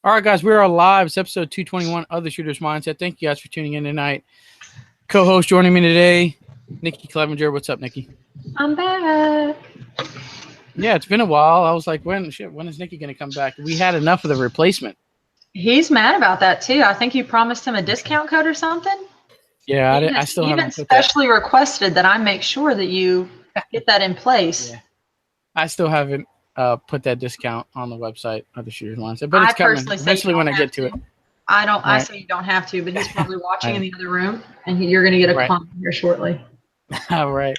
All right, guys, we are live. It's episode 221 of the Shooter's Mindset. Thank you guys for tuning in tonight. Co-host joining me today, Nikki Clevenger. What's up, Nikki? I'm back. Yeah, it's been a while. I was like, when is Nikki going to come back? We had enough of the replacement. He's mad about that too. I think you promised him a discount code or something. Yeah, I still haven't put specially requested that I make sure that you get that in place. Yeah. I still haven't put that discount on the website of the Shooter's Mindset, but it's coming eventually when I get to it. I don't. Right. I say you don't have to, but he's probably watching in the other room, and you're going to get a comment here shortly. All right.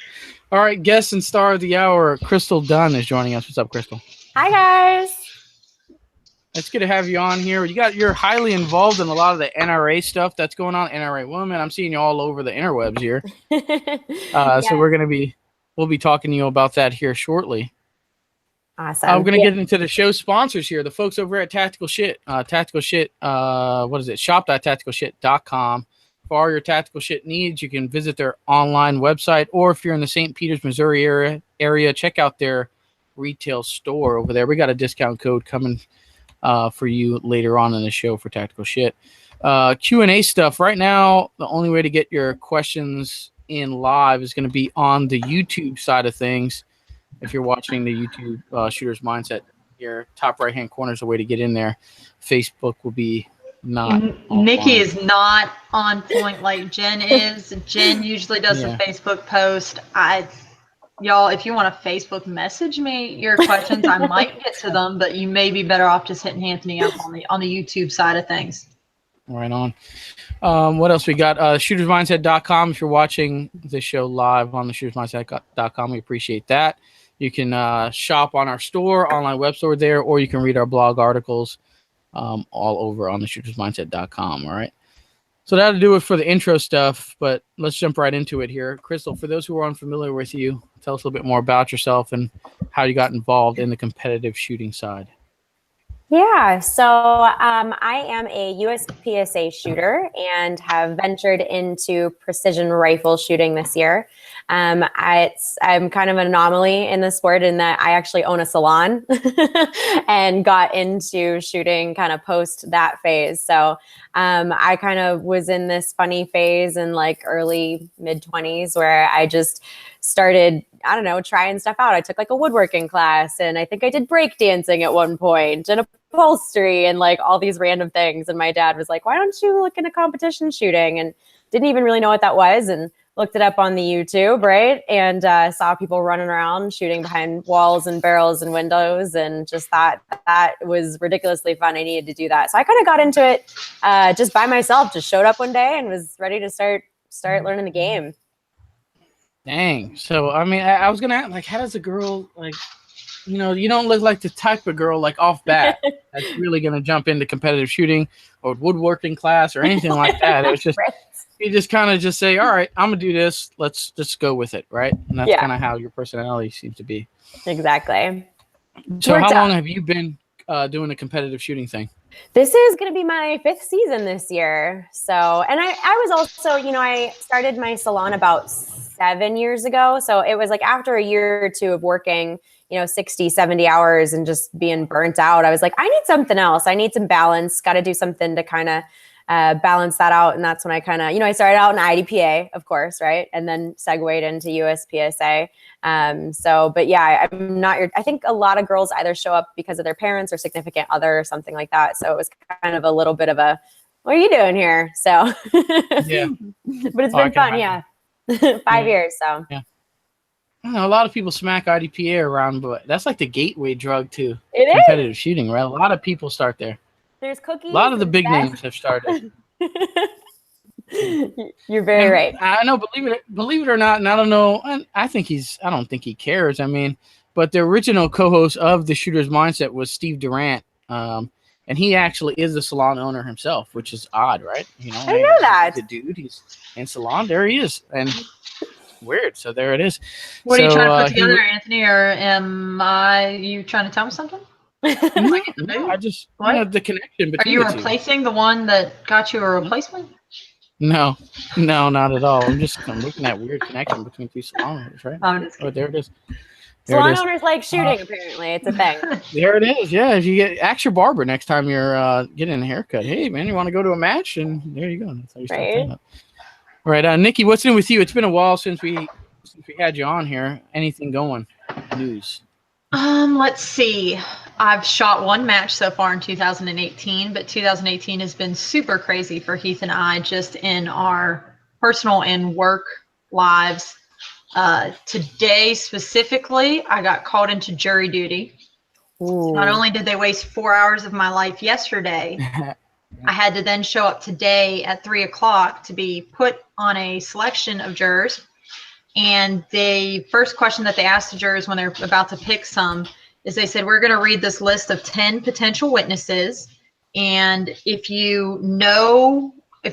Guest and star of the hour, Krystal Dunn is joining us. What's up, Krystal? Hi, guys. It's good to have you on here. You're highly involved in a lot of the NRA stuff that's going on. NRA women. I'm seeing you all over the interwebs here. So we'll be talking to you about that here shortly. Awesome. We're going to get into the show sponsors here. The folks over at Tactical Shit. Tactical Shit, what is it? Shop.tacticalshit.com. For all your tactical shit needs, you can visit their online website, or if you're in the St. Peters, Missouri area, check out their retail store over there. We got a discount code coming for you later on in the show for Tactical Shit. Q&A stuff. Right now, the only way to get your questions in live is going to be on the YouTube side of things. If you're watching the YouTube Shooter's Mindset, your top right-hand corner is the way to get in there. Facebook will be not. Nikki is not on point like Jen is. Jen usually does the Facebook post. Y'all, if you want to Facebook message me your questions, I might get to them, but you may be better off just hitting Anthony up on the YouTube side of things. Right on. What else we got? Shootersmindset.com. If you're watching the show live on the shootersmindset.com, we appreciate that. You can shop on our store, online web store there, or you can read our blog articles all over on the shootersmindset.com. All right. So that'll do it for the intro stuff, but let's jump right into it here. Krystal, for those who are unfamiliar with you, tell us a little bit more about yourself and how you got involved in the competitive shooting side. Yeah, so I am a USPSA shooter and have ventured into precision rifle shooting this year. I'm kind of an anomaly in the sport in that I actually own a salon and got into shooting kind of post that phase. So I kind of was in this funny phase in like early mid-20s where I just started, I don't know, trying stuff out. I took like a woodworking class, and I think I did break dancing at one point, and upholstery, and like all these random things. And my dad was like, why don't you look into competition shooting? And didn't even really know what that was, and looked it up on the YouTube, right? And saw people running around shooting behind walls and barrels and windows, and just thought that was ridiculously fun. I needed to do that. So I kind of got into it just by myself, just showed up one day and was ready to start learning the game. Dang. So, I mean, I was going to ask, like, how does a girl, like, you know, you don't look like the type of girl, like, off bat that's really going to jump into competitive shooting or woodworking class or anything like that. It was just, you just kind of just say, all right, I'm going to do this. Let's just go with it, right? And that's kind of how your personality seems to be. Exactly. So how long have you been doing the competitive shooting thing? This is going to be my 5th season this year. So, and I was also, you know, I started my salon about 7 years ago. So it was like after a year or two of working, you know, 60, 70 hours and just being burnt out, I was like, I need something else. I need some balance. Got to do something to kind of balance that out. And that's when I kind of, you know, I started out in IDPA, of course, right? And then segued into USPSA. But yeah, I'm not I think a lot of girls either show up because of their parents or significant other or something like that. So it was kind of a little bit of a, what are you doing here? So, yeah, but it's been fun. Yeah. 5 years. So yeah. I don't know, a lot of people smack IDPA around, but that's like the gateway drug to competitive shooting, right? A lot of people start there. There's cookies. A lot of the big names have started. You're very right. I know, believe it or not, and I don't know. I don't think he cares. I mean, but the original co-host of the Shooter's Mindset was Steve Durant, and he actually is a salon owner himself, which is odd, right? You know, I know that the dude. He's in salon. There he is, and weird. So there it is. What are you trying to put together, Anthony? Or am you trying to tell me something? No, I just the connection between. Are you replacing the one that got you a replacement? No, not at all. I'm looking at weird connection between two salon owners, right? I'm just kidding. Oh, there it is. Salon owners like shooting, apparently. It's a thing. There it is. Yeah, if you ask your barber next time you're getting a haircut. Hey, man, you want to go to a match? And there you go. That's how you start playing up. All right, Nikki, what's new with you? It's been a while since we had you on here. Anything going? News? Let's see. I've shot one match so far in 2018, but 2018 has been super crazy for Heath and I, just in our personal and work lives. Today specifically, I got called into jury duty. So not only did they waste 4 hours of my life yesterday, I had to then show up today at 3 o'clock to be put on a selection of jurors. And the first question that they asked the jurors when they're about to pick some is they said, we're going to read this list of 10 potential witnesses. And if you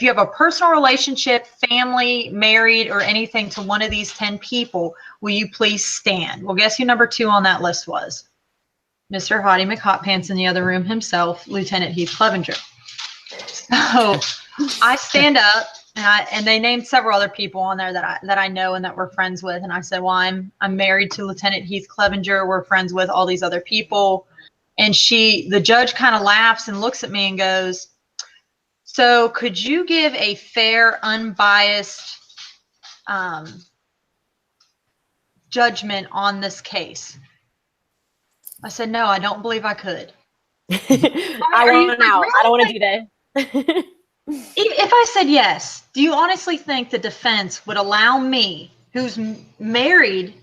have a personal relationship, family, married, or anything to one of these 10 people, will you please stand? Well, guess who number 2 on that list was? Mr. Hottie McHotpants in the other room himself, Lieutenant Heath Clevenger. So I stand up, and they named several other people on there that I know and that we're friends with. And I said, well, I'm married to Lieutenant Heath Clevenger. We're friends with all these other people. And the judge kind of laughs and looks at me and goes, so could you give a fair, unbiased judgment on this case? I said, no, I don't believe I could. I want out. I don't want to do this. If I said yes, do you honestly think the defense would allow me, who's married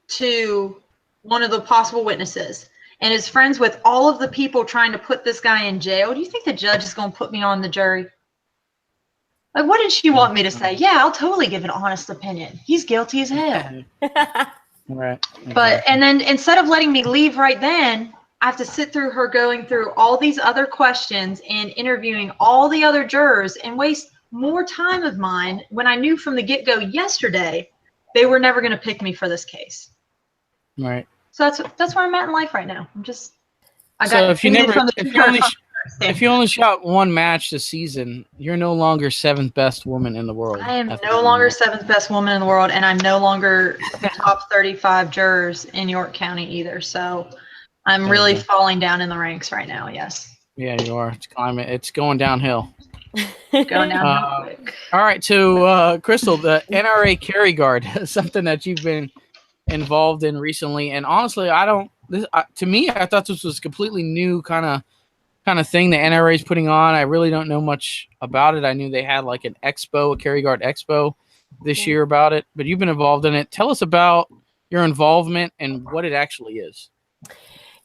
to one of the possible witnesses and is friends with all of the people trying to put this guy in jail, do you think the judge is going to put me on the jury? Like, what did she want me to say? Yeah, I'll totally give an honest opinion. He's guilty as hell. Right. But, and then instead of letting me leave right then, I have to sit through her going through all these other questions and interviewing all the other jurors and waste more time of mine when I knew from the get-go yesterday they were never going to pick me for this case. Right. So that's where I'm at in life right now. If you only shot one match this season, you're no longer 7th best woman in the world. I am no longer 7th best woman in the world, and I'm no longer top 35 jurors in York County either. So I'm really falling down in the ranks right now. Yes. Yeah, you are. It's going downhill. Going downhill quick. All right. So, Krystal, the NRA carry guard is something that you've been involved in recently. And honestly, to me, I thought this was completely new kind of thing the NRA is putting on. I really don't know much about it. I knew they had like an expo, a carry guard expo this year about it, but you've been involved in it. Tell us about your involvement and what it actually is.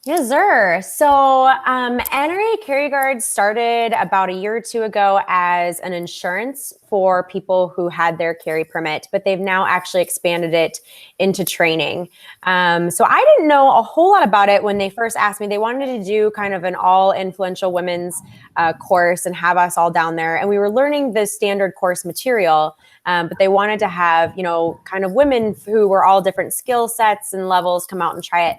Yes, sir. So NRA Carry Guard started about a year or two ago as an insurance for people who had their carry permit, but they've now actually expanded it into training. So I didn't know a whole lot about it when they first asked me. They wanted to do kind of an all-influential women's course and have us all down there. And we were learning the standard course material, but they wanted to have, kind of women who were all different skill sets and levels come out and try it.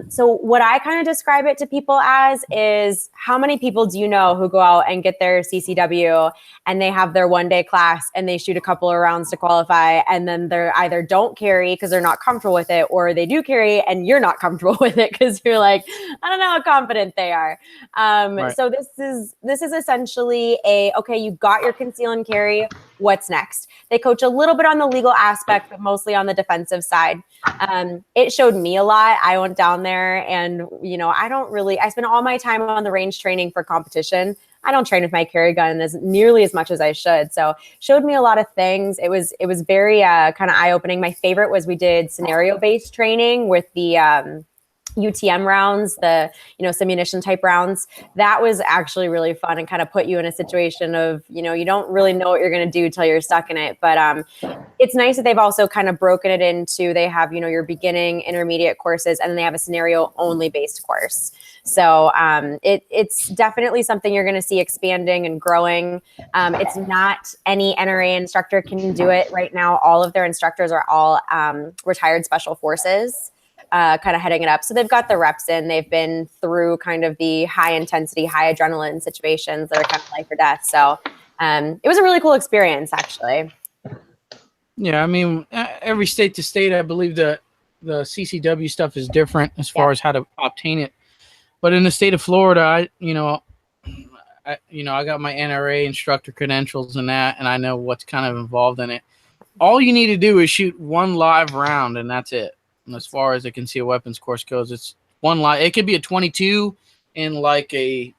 So what I kind of describe it to people as is, how many people do you know who go out and get their CCW and they have their 1-day class and they shoot a couple of rounds to qualify, and then they're either don't carry because they're not comfortable with it, or they do carry and you're not comfortable with it because you're like, I don't know how confident they are. Right. So this is essentially okay, you got your conceal and carry. What's next? They coach a little bit on the legal aspect, but mostly on the defensive side. It showed me a lot. I went down there and, I spend all my time on the range training for competition. I don't train with my carry gun nearly as much as I should. So showed me a lot of things. It was very kind of eye-opening. My favorite was we did scenario-based training with the UTM rounds, the simunition type rounds. That was actually really fun and kind of put you in a situation of, you don't really know what you're going to do till you're stuck in it. But it's nice that they've also kind of broken it into, they have, your beginning, intermediate courses, and then they have a scenario only based course. So it's definitely something you're going to see expanding and growing. It's not any NRA instructor can do it right now. All of their instructors are all retired special forces. Kind of heading it up. So they've got the reps in. They've been through kind of the high intensity, high adrenaline situations that are kind of life or death. So it was a really cool experience, actually. Yeah, I mean, every state to state, I believe the the CCW stuff is different as far as how to obtain it. But in the state of Florida, I got my NRA instructor credentials and that, and I know what's kind of involved in it. All you need to do is shoot one live round, and that's it. And as far as the concealed weapons course goes, it's one live. It could be a 22 in like a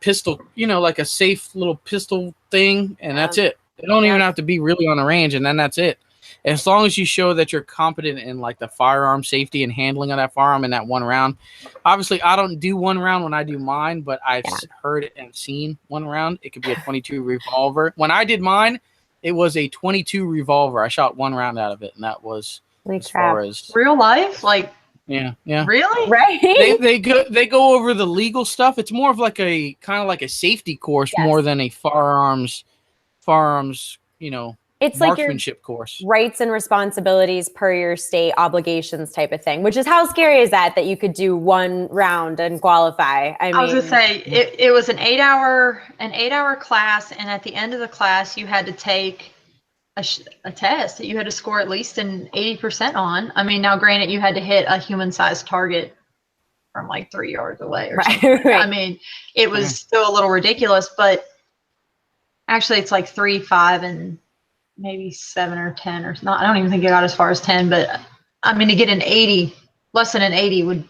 pistol, like a safe little pistol thing, and that's it. They don't even have to be really on the range, and then that's it. As long as you show that you're competent in like the firearm safety and handling of that firearm in that one round. Obviously, I don't do one round when I do mine, but I've heard and seen one round. It could be a 22 revolver. When I did mine, it was a 22 revolver. I shot one round out of it, and that was as far as real life, like. Yeah. Really? Right. They go over the legal stuff. It's more of like a kind of like a safety course more than a firearms, it's like your marksmanship course. Rights and responsibilities per your state obligations type of thing, which is how scary is that you could do one round and qualify. I was gonna say it was an 8-hour class, and at the end of the class you had to take a test that you had to score at least an 80% on. I mean, now granted, you had to hit a human-sized target from like 3 yards away or something. Right. I mean, it was still a little ridiculous, but actually it's like 3, 5, and maybe 7 or 10 or not. I don't even think it got as far as 10, but I mean, to get an 80, less than an 80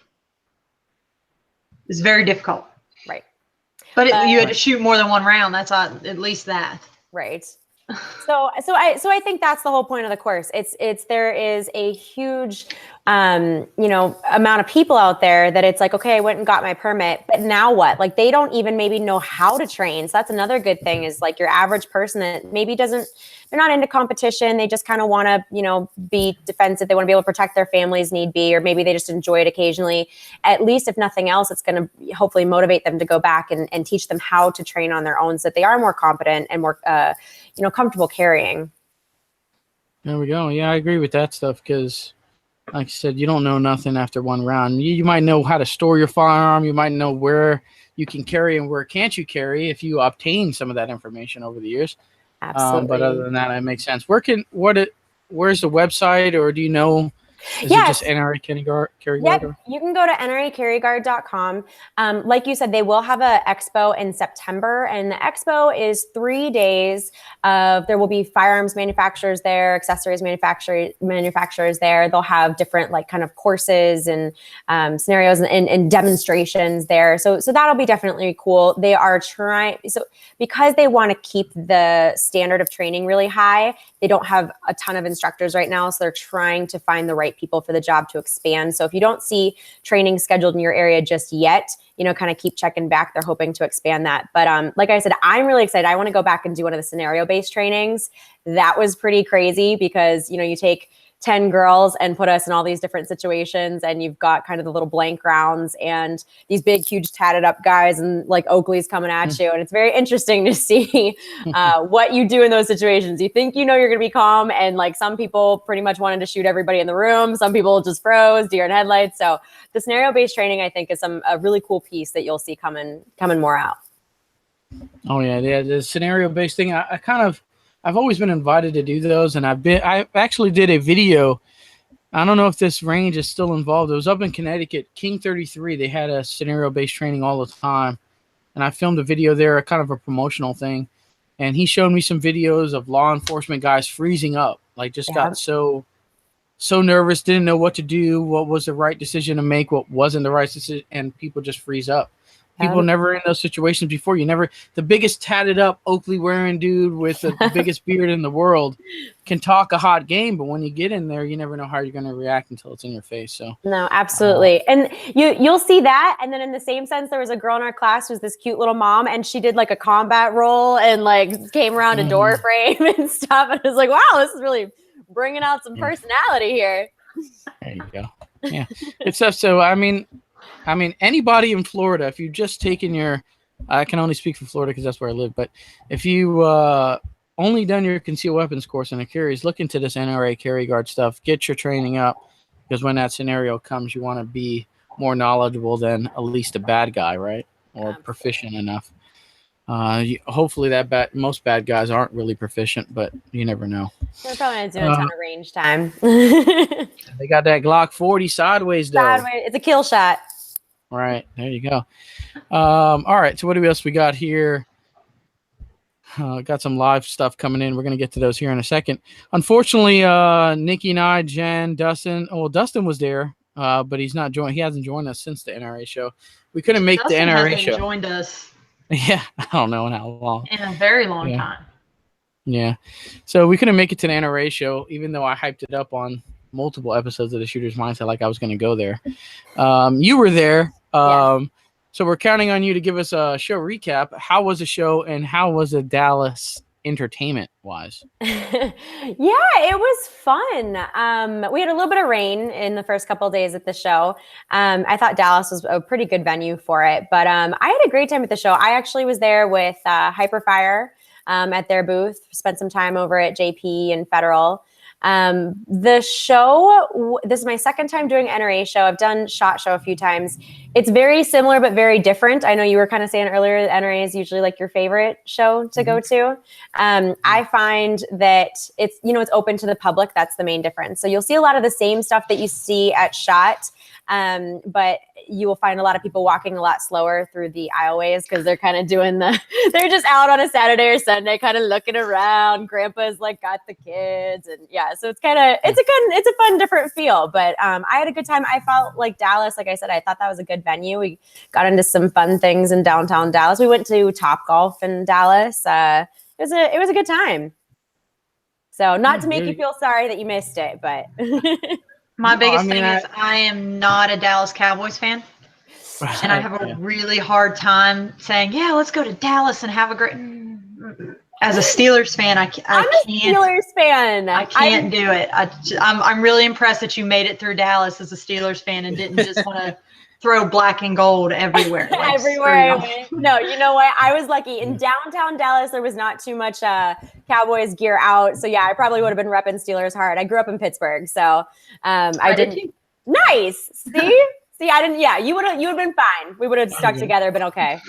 is very difficult. Right. But you had to shoot more than one round. That's at least that. Right. So I think that's the whole point of the course. There is a huge, amount of people out there that it's like, okay, I went and got my permit, but now what? Like they don't even maybe know how to train. So that's another good thing is like your average person that maybe they're not into competition. They just kind of want to, be defensive. They want to be able to protect their families need be, or maybe they just enjoy it occasionally. At least if nothing else, it's going to hopefully motivate them to go back and teach them how to train on their own so that they are more competent and more, comfortable carrying. There we go. Yeah, I agree with that stuff because, like I said, you don't know nothing after one round. You might know how to store your firearm. You might know where you can carry and where can't you carry if you obtain some of that information over the years. Absolutely. But other than that, it makes sense. Where's the website, or do you know? Is it just NRA Carry Guard? Yep. You can go to nracarryguard.com. Like you said, they will have an expo in September, and the expo is 3 days. There will be firearms manufacturers there, accessories manufacturers there. They'll have different kind of courses and scenarios and demonstrations there. So that'll be definitely cool. They are because they want to keep the standard of training really high. They don't have a ton of instructors right now, so they're trying to find the right people for the job to expand. So if you don't see training scheduled in your area just yet, kind of keep checking back. They're hoping to expand that. But like I said, I'm really excited. I want to go back and do one of the scenario-based trainings. That was pretty crazy because, you take 10 girls and put us in all these different situations, and you've got kind of the little blank rounds and these big, huge tatted up guys and like Oakley's coming at you. And it's very interesting to see what you do in those situations. You think you're going to be calm, and like some people pretty much wanted to shoot everybody in the room. Some people just froze, deer in headlights. So the scenario-based training, I think, is a really cool piece that you'll see coming more out. Oh yeah, the scenario-based thing. I've always been invited to do those, and I actually did a video. I don't know if this range is still involved. It was up in Connecticut, King 33. They had a scenario-based training all the time, and I filmed a video there, kind of a promotional thing. And he showed me some videos of law enforcement guys freezing up, like just got so nervous, didn't know what to do, what was the right decision to make, what wasn't the right decision, and people just freeze up. People never in those situations before. The biggest tatted up Oakley wearing dude with the biggest beard in the world can talk a hot game, but when you get in there, you never know how you're going to react until it's in your face. So no, absolutely. And you'll see that. And then in the same sense, there was a girl in our class who was this cute little mom, and she did like a combat roll and like came around a door frame and stuff. And I was like, wow, this is really bringing out some personality here. There you go. Yeah. It's stuff. So, I mean, anybody in Florida, if you've just taken I can only speak for Florida because that's where I live, but if you only done your concealed weapons course and are curious, look into this NRA Carry Guard stuff, get your training up, because when that scenario comes, you want to be more knowledgeable than at least a bad guy, right? Or proficient enough. Hopefully most bad guys aren't really proficient, but you never know. They're probably not doing a ton of range time. They got that Glock 40 sideways though. Sideways. It's a kill shot. Right, there you go. All right, so what else we got here? Got some live stuff coming in. We're going to get to those here in a second. Unfortunately, Nikki and I, Jen, Dustin. Well, Dustin was there, but he's not joined. He hasn't joined us since the NRA show. We couldn't make Dustin the NRA hasn't show. Joined us. Yeah, I don't know in how long. In a very long time. Yeah, so we couldn't make it to the NRA show, even though I hyped it up on multiple episodes of the Shooter's Mindset, like I was going to go there. You were there. Yes. So we're counting on you to give us a show recap. How was the show and how was it Dallas entertainment-wise? Yeah, it was fun. We had a little bit of rain in the first couple of days at the show. I thought Dallas was a pretty good venue for it, but I had a great time at the show. I actually was there with Hyperfire at their booth, spent some time over at JP and Federal. The show, this is my second time doing NRA show. I've done SHOT Show a few times. It's very similar, but very different. I know you were kind of saying earlier that NRA is usually like your favorite show to go to. I find that it's open to the public. That's the main difference. So you'll see a lot of the same stuff that you see at SHOT. But you will find a lot of people walking a lot slower through the aisleways because they're kind of they're just out on a Saturday or Sunday, kind of looking around. Grandpa's like got the kids, and yeah, so it's a fun, different feel. But I had a good time. I felt like Dallas, like I said, I thought that was a good venue. We got into some fun things in downtown Dallas. We went to Top Golf in Dallas. It was a good time. So not to make you feel sorry that you missed it, but. My biggest thing is I am not a Dallas Cowboys fan. And I have a really hard time saying, yeah, let's go to Dallas and have a great – as a Steelers fan, I can't. I'm a Steelers fan. I can't do it. I'm really impressed that you made it through Dallas as a Steelers fan and didn't just want to throw black and gold everywhere. Like, everywhere I went. No, you know what? I was lucky. In downtown Dallas, there was not too much Cowboys gear out. So, yeah, I probably would have been repping Steelers hard. I grew up in Pittsburgh, so I didn't. Nice. See, I didn't. Yeah, you would have been fine. We would have stuck together, been okay.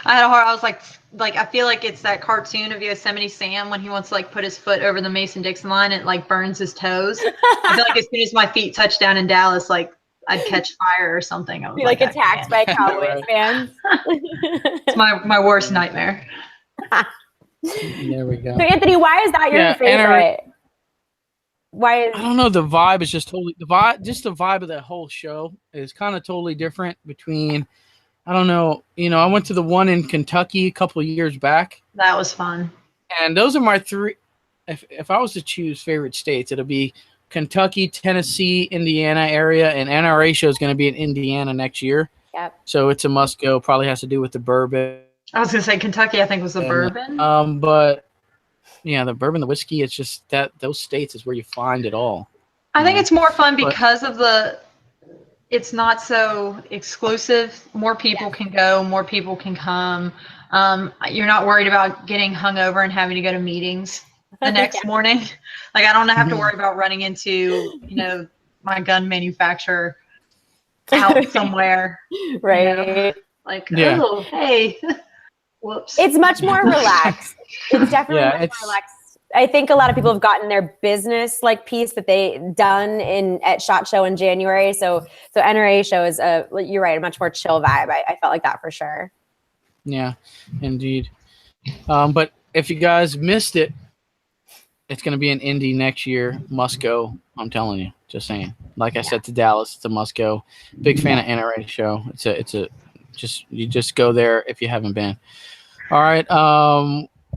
I had a hard. I was like I feel like it's that cartoon of Yosemite Sam when he wants to like put his foot over the Mason-Dixon line and it like burns his toes. I feel like as soon as my feet touch down in Dallas, like I'd catch fire or something. I would be like attacked by Cowboys fans. It's my worst nightmare. There we go. So Anthony, why is that your favorite? Why? I don't know. The vibe is just totally the vibe of the whole show is kind of totally different between. I don't know. I went to the one in Kentucky a couple of years back. That was fun. And those are my three. If I was to choose favorite states, it'll be Kentucky, Tennessee, Indiana area, and NRA show is going to be in Indiana next year. Yep. So it's a must go. Probably has to do with the bourbon. I was going to say Kentucky. I think was the bourbon. But yeah, the bourbon, the whiskey. It's just that those states is where you find it all. I think it's more fun because of it's not so exclusive. More people can go. More people can come. You're not worried about getting hungover and having to go to meetings the next morning. Like I don't have to worry about running into, my gun manufacturer out somewhere. Right. Like, oh, hey, whoops. It's much more relaxed. It's definitely much more relaxed. I think a lot of people have gotten their business piece that they done at SHOT Show in January. So NRA show is you're right, a much more chill vibe. I felt like that for sure. Yeah, indeed. But if you guys missed it, it's going to be an Indy next year. Must go. I'm telling you. Just saying. Like I said to Dallas, it's a must go. Big fan of NRA show. You just go there if you haven't been. All right.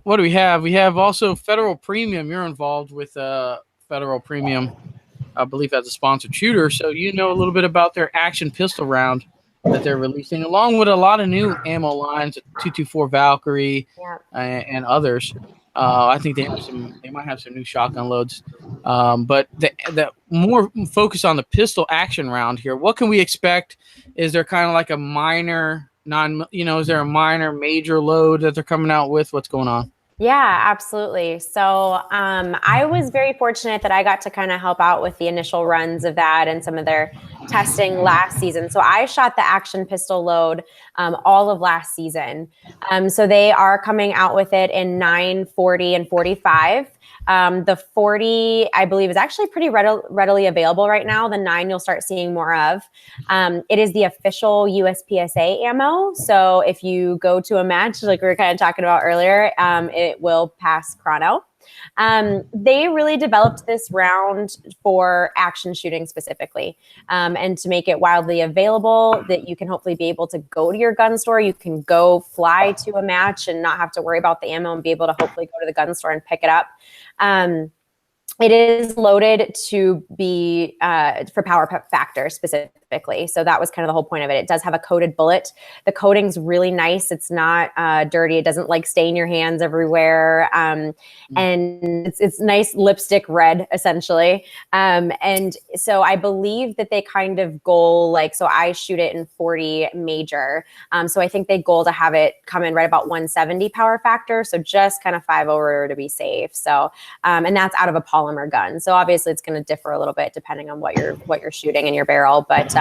What do we have? We have also Federal Premium. You're involved with Federal Premium, I believe, as a sponsored shooter. So you know a little bit about their action pistol round that they're releasing, along with a lot of new ammo lines, 224 Valkyrie and others. I think they might have some new shotgun loads. But the more focus on the pistol action round here. What can we expect? Is there kind of like a minor is there a minor major load that they're coming out with? What's going on? Yeah, absolutely. So I was very fortunate that I got to kind of help out with the initial runs of that and some of their testing last season. So I shot the action pistol load all of last season. So they are coming out with it in 9, 40, and 45. The 40, I believe, is actually pretty readily available right now. The 9 you'll start seeing more of. It is the official USPSA ammo. So if you go to a match, like we were kind of talking about earlier, it will pass chrono. They really developed this round for action shooting specifically, and to make it wildly available that you can hopefully be able to go to your gun store. You can go fly to a match and not have to worry about the ammo and be able to hopefully go to the gun store and pick it up. It is loaded to be for power factor specifically. So that was kind of the whole point of it. It does have a coated bullet. The coating's really nice. It's not dirty. It doesn't like stain your hands everywhere. And it's nice lipstick red, essentially. And so I believe that they kind of goal, like, so I shoot it in 40 major. So I think they goal to have it come in right about 170 power factor. So just kind of 5 over to be safe. So, and that's out of a polymer gun. So obviously it's going to differ a little bit depending on what you're shooting in your barrel, but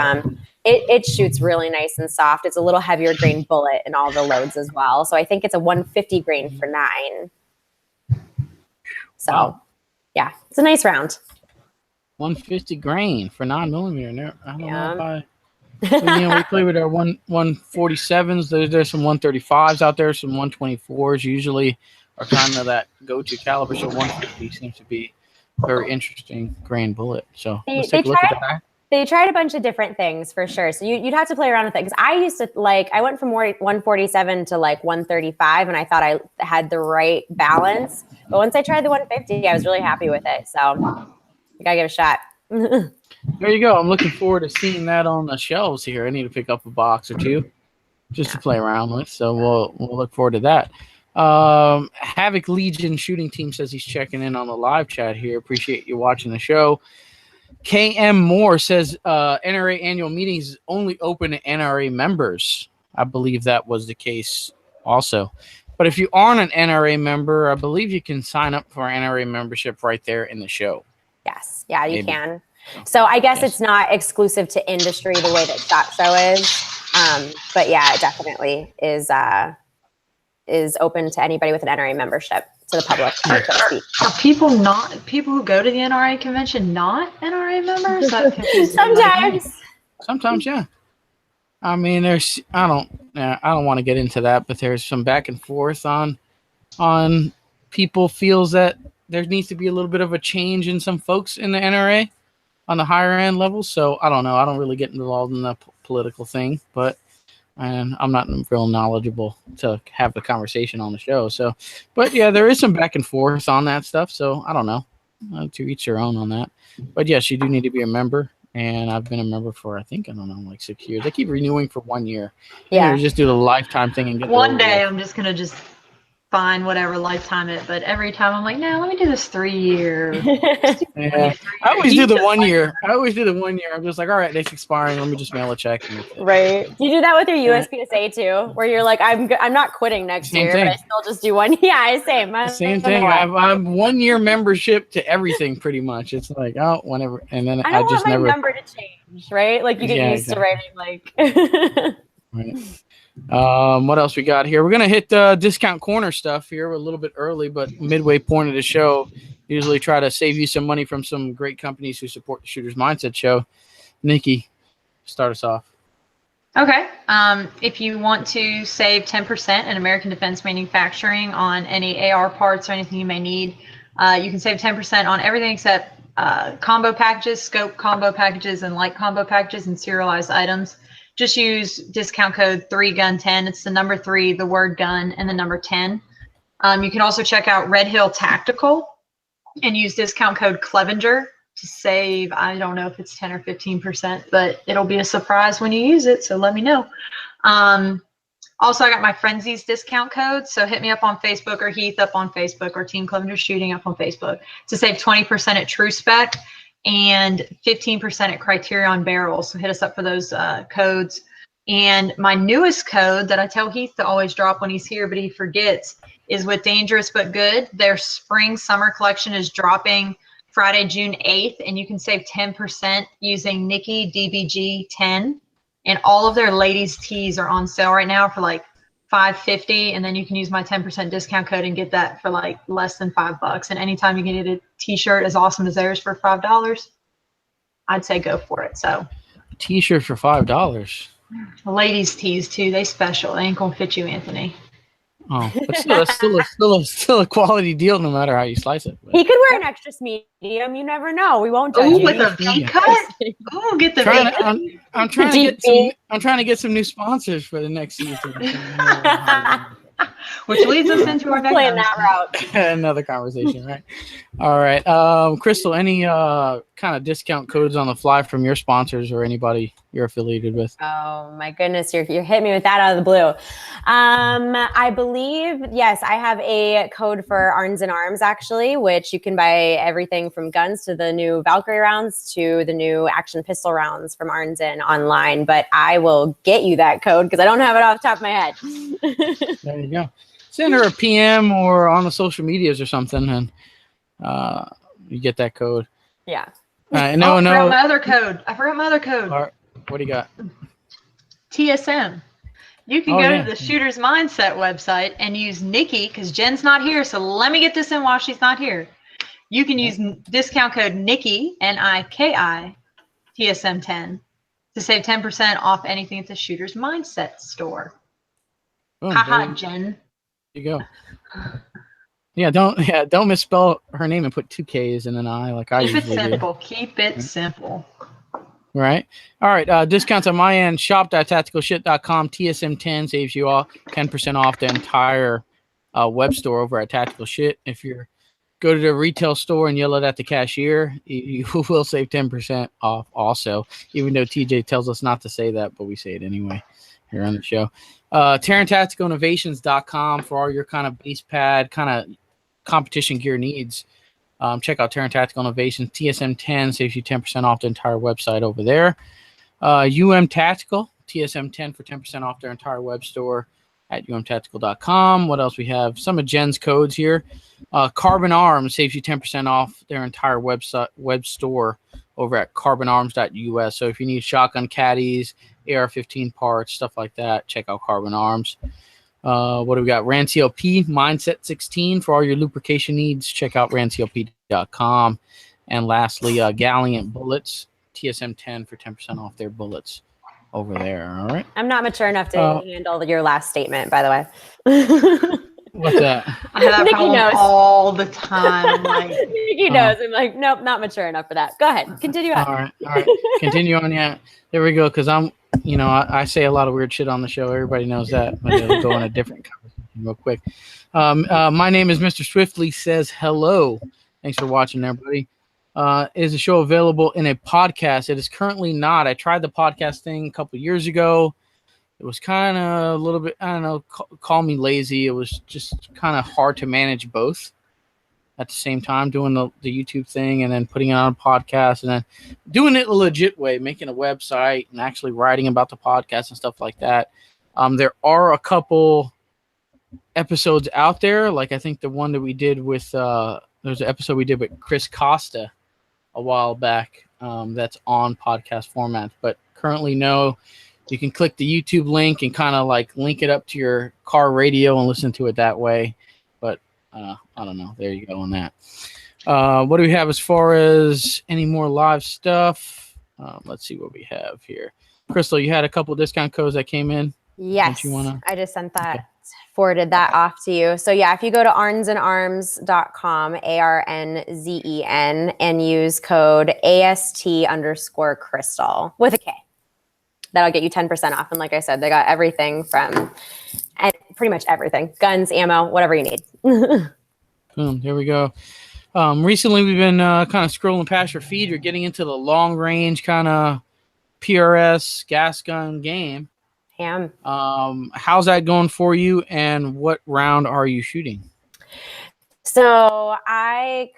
it shoots really nice and soft. It's a little heavier grain bullet in all the loads as well. So I think it's a 150 grain for 9. So yeah, it's a nice round. 150 grain for 9mm. I don't know if we play with our 147s. There's some 135s out there, some 124s usually are kind of that go-to caliber. So 150 seems to be very interesting grain bullet. So let's take a look at the back. They tried a bunch of different things for sure. So you'd have to play around with it. Because I used to I went from 147 to 135 and I thought I had the right balance. But once I tried the 150, I was really happy with it. So you gotta give it a shot. There you go. I'm looking forward to seeing that on the shelves here. I need to pick up a box or two just to play around with. So we'll look forward to that. Havoc Legion shooting team says he's checking in on the live chat here. Appreciate you watching the show. KM Moore says NRA annual meetings only open to NRA members. I believe that was the case also. But if you aren't an NRA member, I believe you can sign up for NRA membership right there in the show. Yes. Yeah, you can. So I guess it's not exclusive to industry the way that SHOT Show is. But yeah, it definitely is open to anybody with an NRA membership, to the public. Are people who go to the NRA convention not NRA members? Sometimes, yeah. I mean, I don't want to get into that, but there's some back and forth on people feels that there needs to be a little bit of a change in some folks in the NRA on the higher end levels. So I don't know. I don't really get involved in the political thing, and I'm not real knowledgeable to have the conversation on the show. So, but yeah, there is some back and forth on that stuff. So I don't know, to each their own on that. But yes, you do need to be a member. And I've been a member for, 6 years. I keep renewing for 1 year. Yeah. Just do the lifetime thing and get one day. I'm just going to find whatever lifetime it, but every time I'm like, no, let me do this 3 year. Yeah. I always do the 1 year. I'm just like, all right, it's expiring. Let me just mail a check. Right. Do you do that with your USPSA too, where you're like, I'm not quitting next year, but I still just do one? Yeah, same thing. I have 1 year membership to everything pretty much. It's like, whenever, and then I just never number to change, right? Like you get used to writing Right. What else we got here? We're gonna hit discount corner stuff here. We're a little bit early, but midway point of the show, usually try to save you some money from some great companies who support the Shooter's Mindset Show. Nikki, start us off. Okay. If you want to save 10% in American Defense Manufacturing on any AR parts or anything you may need, you can save 10% on everything except combo packages, scope combo packages, and light combo packages and serialized items. Just use discount code 3GUN10. It's the number 3, the word gun, and the number 10. You can also check out Red Hill Tactical and use discount code Clevenger to save, I don't know if it's 10 or 15%, but it'll be a surprise when you use it, so let me know. Also, I got my Frenzies discount code, so hit me up on Facebook or Heath up on Facebook or Team Clevenger Shooting up on Facebook to save 20% at True Spec and 15% at Criterion Barrels. So hit us up for those codes. And my newest code that I tell Heath to always drop when he's here, but he forgets, is with Dangerous But Good. Their spring summer collection is dropping Friday, June 8th, and you can save 10% using Nikki DBG10. And all of their ladies' tees are on sale right now for like $5.50, and then you can use my 10% discount code and get that for like less than $5. And anytime you can get a t-shirt as awesome as theirs for $5, I'd say go for it. So T-shirt for $5. Ladies' tees too, they special. They ain't gonna fit you, Anthony. Oh, but still a quality deal, no matter how you slice it. He could wear an extra medium. You never know. We won't judge Ooh, you. with a V cut. Ooh, get the V cut. I'm trying to get some new sponsors for the next season. Which leads us into our next playing that route. Another conversation, right? All right, Krystal, any kind of discount codes on the fly from your sponsors or anybody you're affiliated with? Oh my goodness, you're hit me with that out of the blue. I believe, yes, I have a code for Arms and Arms actually, which you can buy everything from guns to the new Valkyrie rounds to the new action pistol rounds from Arms and online. But I will get you that code because I don't have it off the top of my head. There you go. Send her a PM or on the social medias or something, and you get that code. Yeah. I forgot my other code. All right. What do you got? TSM. You can go to the Shooter's Mindset website and use Nikki, because Jen's not here, so let me get this in while she's not here. You can use discount code Nikki, Niki, TSM10, to save 10% off anything at the Shooter's Mindset store. Haha, Jen. There you go. Don't misspell her name and put 2 K's and an I like I usually do. Keep it simple. Keep it simple. Right. All right. Discounts on my end. Shop.tacticalshit.com. TSM10 saves you all 10% off the entire web store over at Tactical Shit. If you go to the retail store and yell it at the cashier, you will save 10% off also, even though TJ tells us not to say that, but we say it anyway here on the show. TaranTacticalInnovations.com for all your kind of base pad, kind of competition gear needs. Check out Taran Tactical Innovations. TSM10 saves you 10% off the entire website over there. Tactical, TSM10 for 10% off their entire web store at umtactical.com. What else we have? Some of Jen's codes here. Carbon Arms saves you 10% off their entire web store over at carbonarms.us. So if you need shotgun caddies, AR-15 parts, stuff like that, check out Carbon Arms. What do we got? RANCLP, Mindset 16 for all your lubrication needs. Check out ranclp.com. And lastly, Gallant Bullets, TSM10 for 10% off their bullets over there. All right. I'm not mature enough to handle your last statement, by the way. What's that? I have that problem all the time. Nikki knows. I'm like, nope, not mature enough for that. Go ahead. Continue on. All right. Continue on. Yeah. There we go. Because I say a lot of weird shit on the show. Everybody knows that. But it'll go on a different conversation real quick. My name is Mr. Swiftly Says Hello. Thanks for watching, everybody. Is the show available in a podcast? It is currently not. I tried the podcast thing a couple years ago. It was kind of a little bit, I don't know, call me lazy. It was just kind of hard to manage both at the same time, doing the YouTube thing and then putting it on a podcast and then doing it a legit way, making a website and actually writing about the podcast and stuff like that. There are a couple episodes out there. Like I think the one that we did with, there's an episode we did with Chris Costa a while back that's on podcast format, but currently no. You can click the YouTube link and kind of like link it up to your car radio and listen to it that way. But I don't know. There you go on that. What do we have as far as any more live stuff? Let's see what we have here. Krystal, you had a couple discount codes that came in. Yes. I just sent that, forwarded that off to you. So yeah, if you go to armsandarms.com, ARNZEN, and use code AST_Krystal with a K. That'll get you 10% off. And like I said, they got everything from pretty much everything. Guns, ammo, whatever you need. Boom, here we go. Recently, we've been kind of scrolling past your feed. You're getting into the long range kind of PRS gas gun game. How's that going for you? And what round are you shooting? So I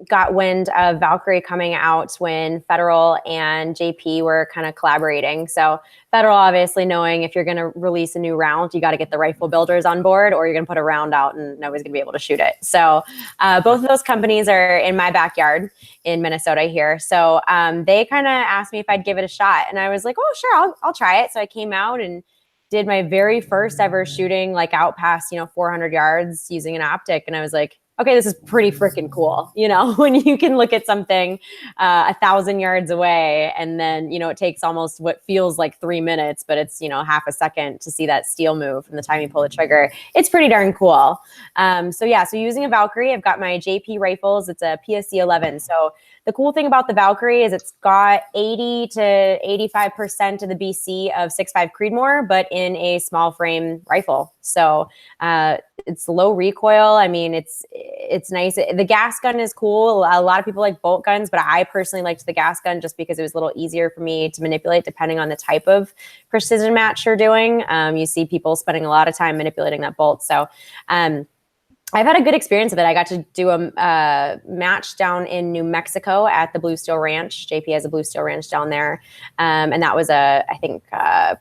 got wind of Valkyrie coming out when Federal and JP were kind of collaborating. So Federal obviously knowing if you're going to release a new round, you got to get the rifle builders on board or you're going to put a round out and nobody's going to be able to shoot it. So both of those companies are in my backyard in Minnesota here. So they kind of asked me if I'd give it a shot. And I was like, oh, sure, I'll try it. So I came out and did my very first ever shooting like out past, 400 yards using an optic. And I was like, okay, this is pretty freaking cool. When you can look at something 1,000 yards away and then, it takes almost what feels like 3 minutes, but it's, half a second to see that steel move from the time you pull the trigger. It's pretty darn cool. So using a Valkyrie, I've got my JP rifles. It's a PSC 11. So the cool thing about the Valkyrie is it's got 80 to 85% of the BC of 6.5 Creedmoor, but in a small frame rifle. So it's low recoil. I mean, it's nice. The gas gun is cool. A lot of people like bolt guns, but I personally liked the gas gun just because it was a little easier for me to manipulate depending on the type of precision match you're doing. You see people spending a lot of time manipulating that bolt. So I've had a good experience with it. I got to do a match down in New Mexico at the Blue Steel Ranch. JP has a Blue Steel Ranch down there. And that was I think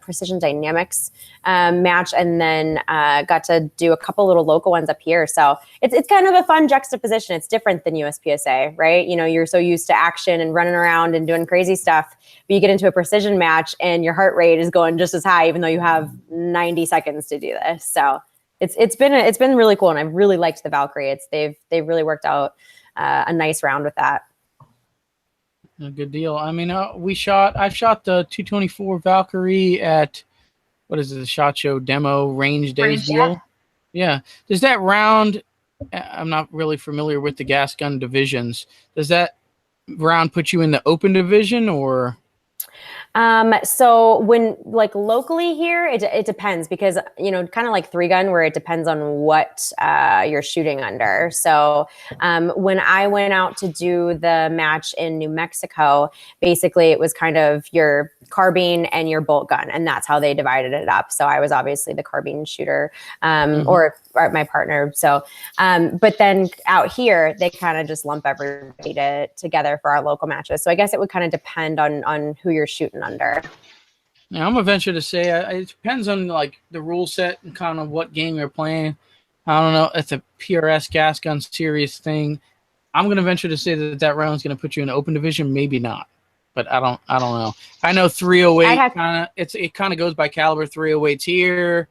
Precision Dynamics match. And then got to do a couple little local ones up here. So it's kind of a fun juxtaposition. It's different than USPSA, right? You're so used to action and running around and doing crazy stuff. But you get into a precision match and your heart rate is going just as high, even though you have 90 seconds to do this. So it's been really cool, and I've really liked the Valkyrie. They've really worked out a nice round with that. A good deal. I mean, I shot the 224 Valkyrie at the SHOT Show demo range days deal. Yeah. Does that round? I'm not really familiar with the gas gun divisions. Does that round put you in the open division or? So when like locally here, it depends because, kind of like 3-gun where it depends on what, you're shooting under. So, when I went out to do the match in New Mexico, basically it was kind of your carbine and your bolt gun, and that's how they divided it up. So I was obviously the carbine shooter, or my partner. So, but then out here, they kind of just lump everybody together for our local matches. So I guess it would kind of depend on who you're shooting under. Now, I'm gonna venture to say it depends on like the rule set and kind of what game you're playing. I don't know. It's a PRS gas gun serious thing. I'm gonna venture to say that round is gonna put you in the open division. Maybe not, but I don't know. I know 308 it kind of goes by caliber. 308's here.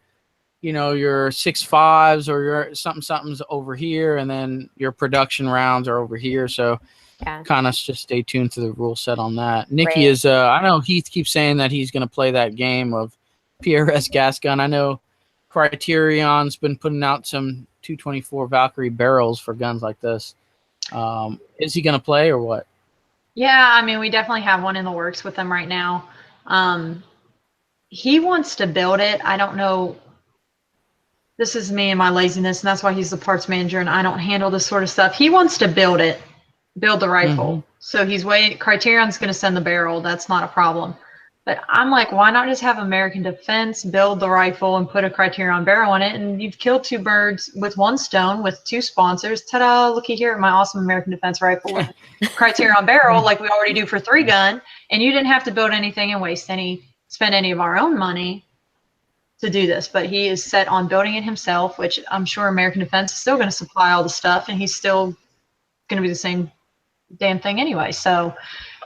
Your 6.5s or your something's over here, and then your production rounds are over here. So. Yeah. Kind of just stay tuned to the rule set on that. Nikki is, I know Heath keeps saying that he's going to play that game of PRS gas gun. I know Criterion's been putting out some 224 Valkyrie barrels for guns like this. Is he going to play or what? Yeah, I mean, we definitely have one in the works with him right now. He wants to build it. I don't know. This is me and my laziness, and that's why he's the parts manager, and I don't handle this sort of stuff. He wants to build it. Build the rifle. So he's waiting. Criterion's going to send the barrel. That's not a problem. But I'm like, why not just have American Defense build the rifle and put a Criterion barrel on it? And you've killed 2 birds with 1 stone with 2 sponsors. Ta-da, looky here at my awesome American Defense rifle with Criterion barrel like we already do for 3-gun. And you didn't have to build anything and spend any of our own money to do this. But he is set on building it himself, which I'm sure American Defense is still going to supply all the stuff. And he's still going to be the same damn thing anyway. So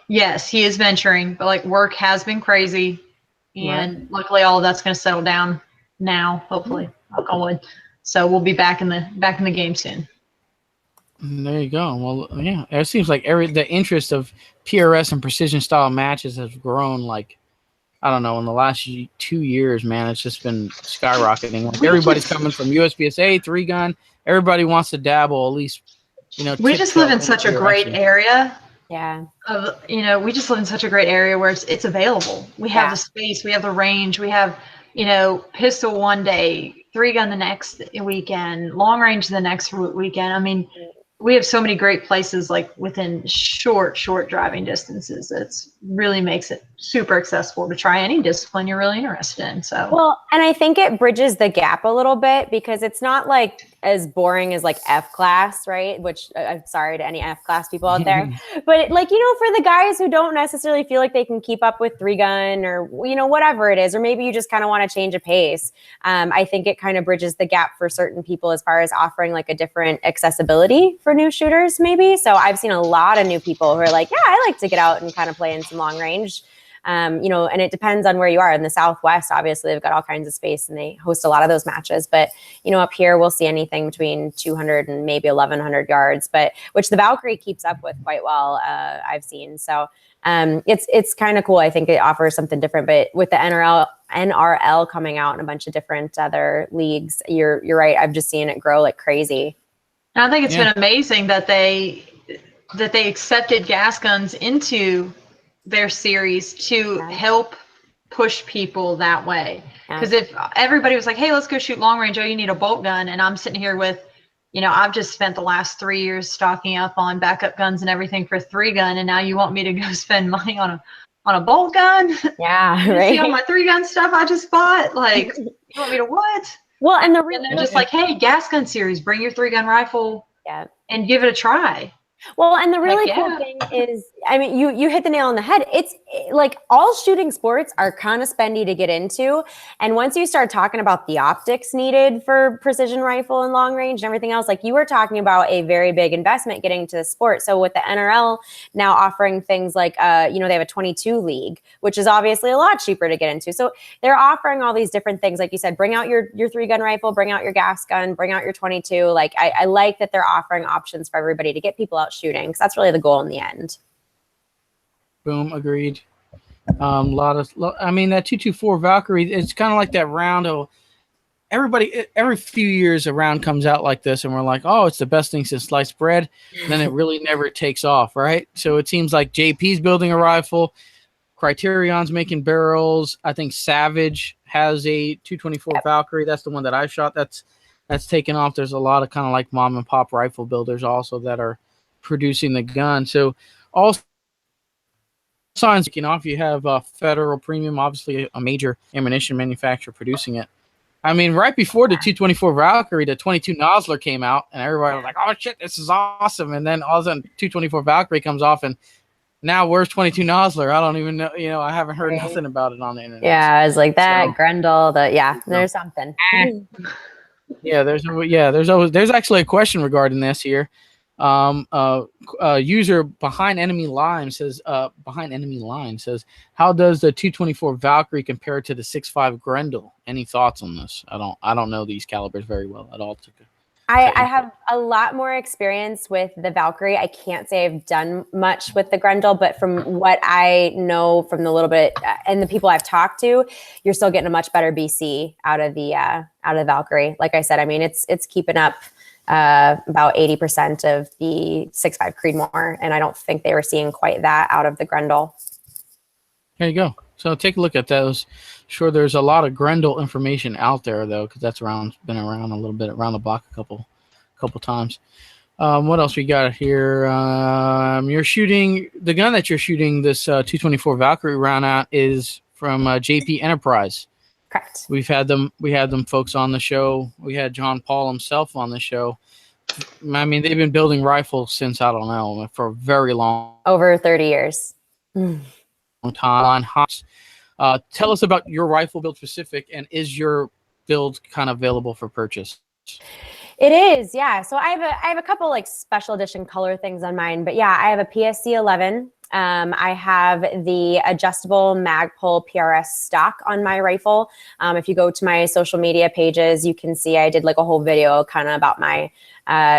yes, he is venturing, but like work has been crazy, and luckily all of that's going to settle down now, hopefully, knock on wood. So we'll be back in the game soon. There you go. Well, yeah, it seems like the interest of PRS and precision style matches has grown. Like, I don't know, in the last 2 years, man, it's just been skyrocketing. Like everybody's coming from USPSA 3-gun. Everybody wants to dabble at least. We just live in such a great area. Yeah. We just live in such a great area where it's available. We have the space, we have the range, we have, pistol one day, 3-gun the next weekend, long range the next weekend. I mean, we have so many great places like within short driving distances. really makes it super accessible to try any discipline you're really interested in. So, well, and I think it bridges the gap a little bit because it's not like as boring as like F class, right? Which I'm sorry to any F class people out there, but like, you know, for the guys who don't necessarily feel like they can keep up with 3-gun or, you know, whatever it is, or maybe you just kind of want to change a pace. I think it kind of bridges the gap for certain people as far as offering like a different accessibility for new shooters, maybe. So I've seen a lot of new people who are like, yeah, I like to get out and kind of play in some long range. You know, and it depends on where you are. In the Southwest, obviously, they've got all kinds of space and they host a lot of those matches. But, you know, up here, we'll see anything between 200 and maybe 1,100 yards, but which the Valkyrie keeps up with quite well, I've seen. So it's kind of cool. I think it offers something different. But with the NRL coming out and a bunch of different other leagues, you're right. I've just seen it grow like crazy. I think it's been amazing that they accepted gas guns into their series to help push people that way. Because if everybody was like, hey, let's go shoot long range, oh, you need a bolt gun, and I'm sitting here with, you know, I've just spent the last 3 years stocking up on backup guns and everything for 3-gun, and now you want me to go spend money on a bolt gun? Yeah, you right. see all my 3-gun stuff I just bought? Like, you want me to what? Well, and they're just like, hey, gas gun series, bring your 3-gun rifle and give it a try. Well, and the really cool thing is, I mean, you hit the nail on the head. It's like all shooting sports are kind of spendy to get into. And once you start talking about the optics needed for precision rifle and long range and everything else, like you were talking about a very big investment getting into the sport. So with the NRL now offering things like, you know, they have a 22 league, which is obviously a lot cheaper to get into. So they're offering all these different things. Like you said, bring out your 3-gun rifle, bring out your gas gun, bring out your 22. Like I like that they're offering options for everybody to get people out shooting, because that's really the goal in the end. Boom, agreed. I mean, that 224 Valkyrie, it's kind of like that round of every few years a round comes out like this and we're like, oh, it's the best thing since sliced bread. And then it really never takes off, right? So it seems like JP's building a rifle, Criterion's making barrels. I think Savage has a 224 Valkyrie. That's the one that I shot. That's taken off. There's a lot of kind of like mom and pop rifle builders also that are producing the gun. So all signs taking off. You have Federal Premium, obviously a major ammunition manufacturer producing it. I mean, right before the 224 Valkyrie, the 22 Nosler came out, and everybody was like, "Oh shit, this is awesome!" And then all of a sudden, 224 Valkyrie comes off, and now where's 22 Nosler? I don't even know. You know, I haven't heard nothing about it on the internet. Yeah, I was like that. So, Grendel. There's something. There's actually a question regarding this here. User behind enemy line says, how does the 224 Valkyrie compare to the 6.5 Grendel? Any thoughts on this? I don't know these calibers very well at all. I have a lot more experience with the Valkyrie. I can't say I've done much with the Grendel, but from what I know from the little bit and the people I've talked to, you're still getting a much better BC out of the Valkyrie. Like I said, I mean, it's keeping up about 80% of the 6.5 Creedmoor, and I don't think they were seeing quite that out of the Grendel. There you go. So take a look at those. Sure, there's a lot of Grendel information out there though, because that's been around a little bit around the block a couple times. What else we got here? You're shooting the gun that you're shooting this 224 Valkyrie round at is from JP Enterprise. Correct. We had them folks on the show. We had John Paul himself on the show. I mean, they've been building rifles since, I don't know, for a very long over 30 years. Time. Tell us about your rifle build specific, and is your build kind of available for purchase? It is, yeah. So I have a couple like special edition color things on mine, but yeah, I have a PSC 11. I have the adjustable Magpul PRS stock on my rifle. If you go to my social media pages, you can see I did like a whole video kind of about my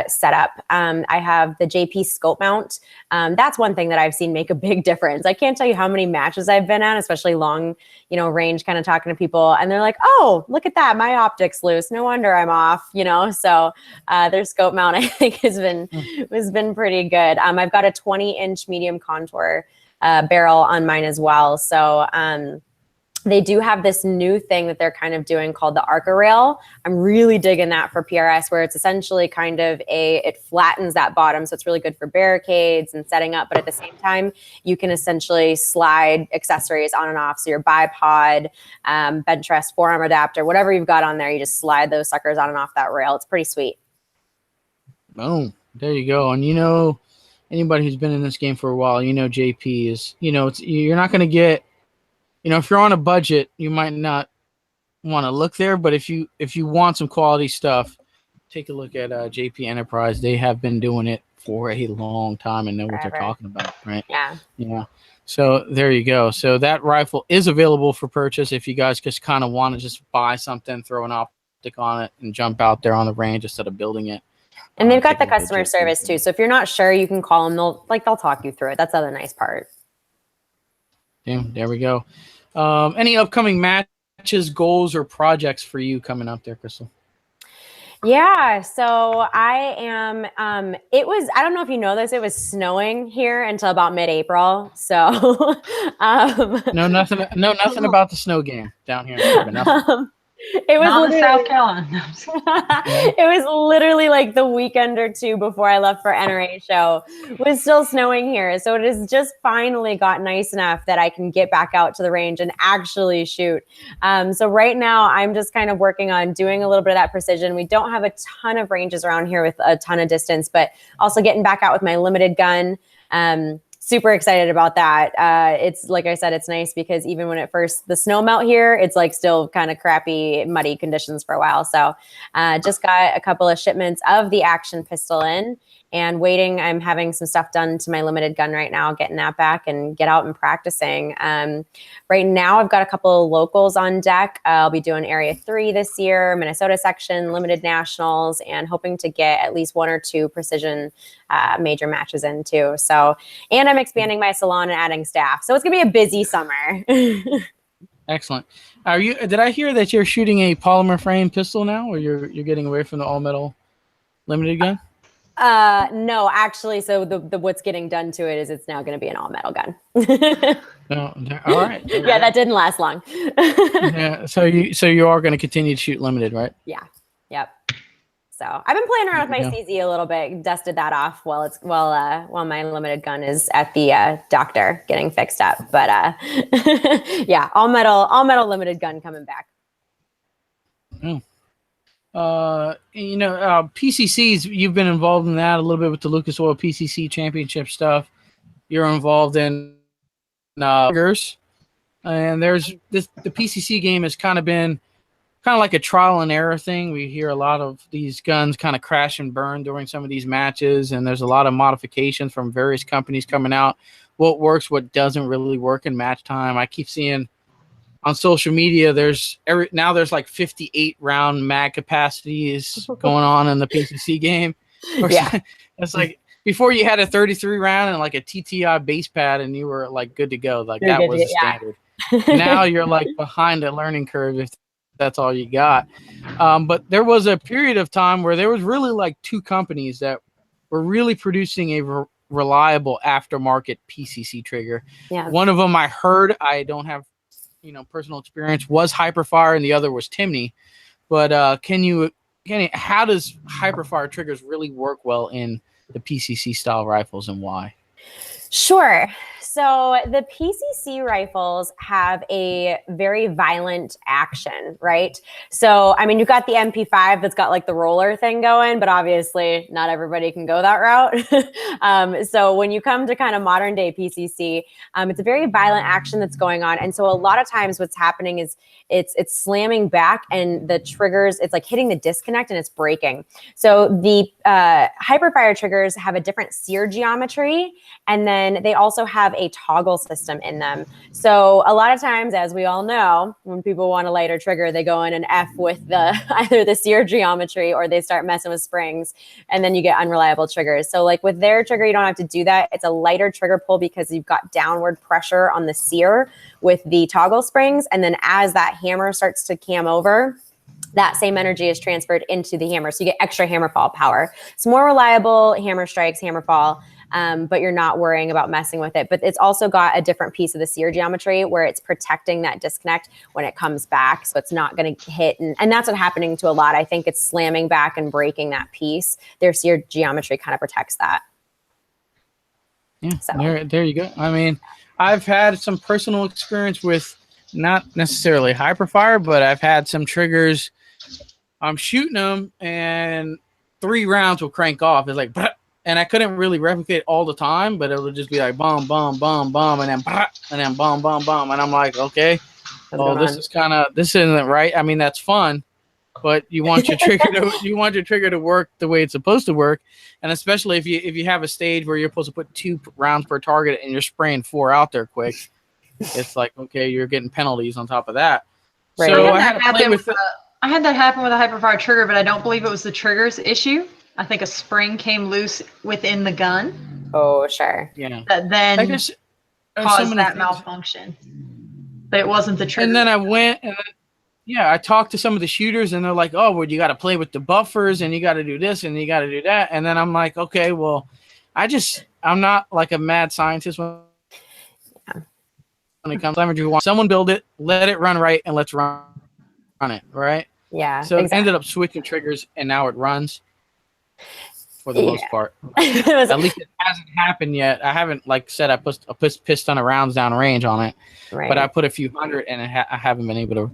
setup. I have the JP scope mount. That's one thing that I've seen make a big difference. I can't tell you how many matches I've been at, especially long, range, kind of talking to people, and they're like, "Oh, look at that, my optic's loose. No wonder I'm off." So their scope mount I think has been pretty good. I've got a 20-inch medium contour barrel on mine as well. So They do have this new thing that they're kind of doing called the Arca Rail. I'm really digging that for PRS, where it's essentially kind of it flattens that bottom. So it's really good for barricades and setting up. But at the same time, you can essentially slide accessories on and off. So your bipod, bench rest, forearm adapter, whatever you've got on there, you just slide those suckers on and off that rail. It's pretty sweet. Boom. There you go. And anybody who's been in this game for a while, JP is, you're not going to get, if you're on a budget, you might not want to look there, but if you want some quality stuff, take a look at JP Enterprise. They have been doing it for a long time and know what they're talking about, right? Yeah. Yeah. So there you go. So that rifle is available for purchase if you guys just kind of want to just buy something, throw an optic on it, and jump out there on the range instead of building it. And they've got the customer service too. So if you're not sure, you can call them. They'll talk you through it. That's the other nice part. Yeah, there we go. Any upcoming matches, goals, or projects for you coming up there, Krystal? Yeah, so I am, I don't know if you know this, it was snowing here until about mid-April. So, no, nothing about the snow game down here. It was not in South Carolina. It was literally like the weekend or two before I left for NRA show. It was still snowing here. So it has just finally got nice enough that I can get back out to the range and actually shoot. So right now I'm just kind of working on doing a little bit of that precision. We don't have a ton of ranges around here with a ton of distance, but also getting back out with my limited gun. Super excited about that. It's like I said, it's nice because even when the snow melt here, it's like still kind of crappy, muddy conditions for a while. So just got a couple of shipments of the action pistol in and waiting. I'm having some stuff done to my limited gun right now, getting that back and get out and practicing. Right now I've got a couple of locals on deck. I'll be doing Area 3 this year, Minnesota section, limited nationals, and hoping to get at least 1 or 2 precision major matches in too. So, and I'm expanding my salon and adding staff. So it's gonna be a busy summer. Excellent. Did I hear that you're shooting a polymer frame pistol now, or you're getting away from the all metal limited gun? No, actually, so the what's getting done to it is it's now going to be an all metal gun. No, all right. Yeah, that didn't last long. Yeah, so you are going to continue to shoot limited, right? Yeah. Yep. So I've been playing around with my CZ a little bit, dusted that off while my limited gun is at the doctor getting fixed up. But yeah, all metal limited gun coming back. Oh. PCCs, you've been involved in that a little bit with the Lucas Oil PCC championship stuff. You're involved in triggers, and there's the PCC game has kind of been like a trial and error thing. We hear a lot of these guns kind of crash and burn during some of these matches, and there's a lot of modifications from various companies coming out. What works, what doesn't really work in match time. I keep seeing on social media, there's like 58 round mag capacities going on in the PCC game. Yeah. It's like before you had a 33 round and like a TTI base pad and you were like good to go. Like that was the standard. Now you're like behind a learning curve if that's all you got. But there was a period of time where there was really like 2 companies that were really producing a reliable aftermarket PCC trigger. Yeah. One of them I heard, I don't have personal experience, was Hyperfire, and the other was Timney. But how does Hyperfire triggers really work well in the PCC style rifles, and why? Sure. So the PCC rifles have a very violent action, right? So, I mean, you've got the MP5 that's got like the roller thing going, but obviously not everybody can go that route. So when you come to kind of modern day PCC, it's a very violent action that's going on. And so a lot of times what's happening is it's slamming back and the triggers, it's like hitting the disconnect and it's breaking. So the Hyperfire triggers have a different sear geometry, and then they also have a toggle system in them. So a lot of times, as we all know, when people want a lighter trigger, they go in and F with either the sear geometry or they start messing with springs, and then you get unreliable triggers. So like with their trigger, you don't have to do that. It's a lighter trigger pull because you've got downward pressure on the sear with the toggle springs. And then as that hammer starts to cam over, that same energy is transferred into the hammer. So you get extra hammer fall power. It's more reliable hammer strikes, hammer fall. but you're not worrying about messing with it. But it's also got a different piece of the sear geometry where it's protecting that disconnect when it comes back. So it's not going to hit. And that's what's happening to a lot. I think it's slamming back and breaking that piece. Their sear geometry kind of protects that. Yeah, so. there you go. I mean, I've had some personal experience with not necessarily hyperfire, but I've had some triggers. I'm shooting them and 3 rounds will crank off. It's like, and I couldn't really replicate all the time, but it would just be like bomb, bomb, bomb, bomb, and then bomb, bomb, bomb. And I'm like, okay, this isn't right. I mean, that's fun, but you want your trigger to work the way it's supposed to work. And especially if you have a stage where you're supposed to put 2 rounds per target and you're spraying 4 out there quick, it's like, okay, you're getting penalties on top of that. Right. So I had to play with it. I had that happen with a hyperfire trigger, but I don't believe it was the trigger's issue. I think a spring came loose within the gun. Oh, sure. Yeah. That then caused that things. Malfunction. But it wasn't the trigger. And then I went and I talked to some of the shooters and they're like, oh, well, you got to play with the buffers and you got to do this and you got to do that. And then I'm like, okay, well, I'm not like a mad scientist when it comes to someone build it, let it run right, and let's run it, right? Yeah. So it ended up switching triggers and now it runs for the most part. At least it hasn't happened yet. I haven't, like said, I put a ton of rounds down range on it, but I put a few hundred and I haven't been able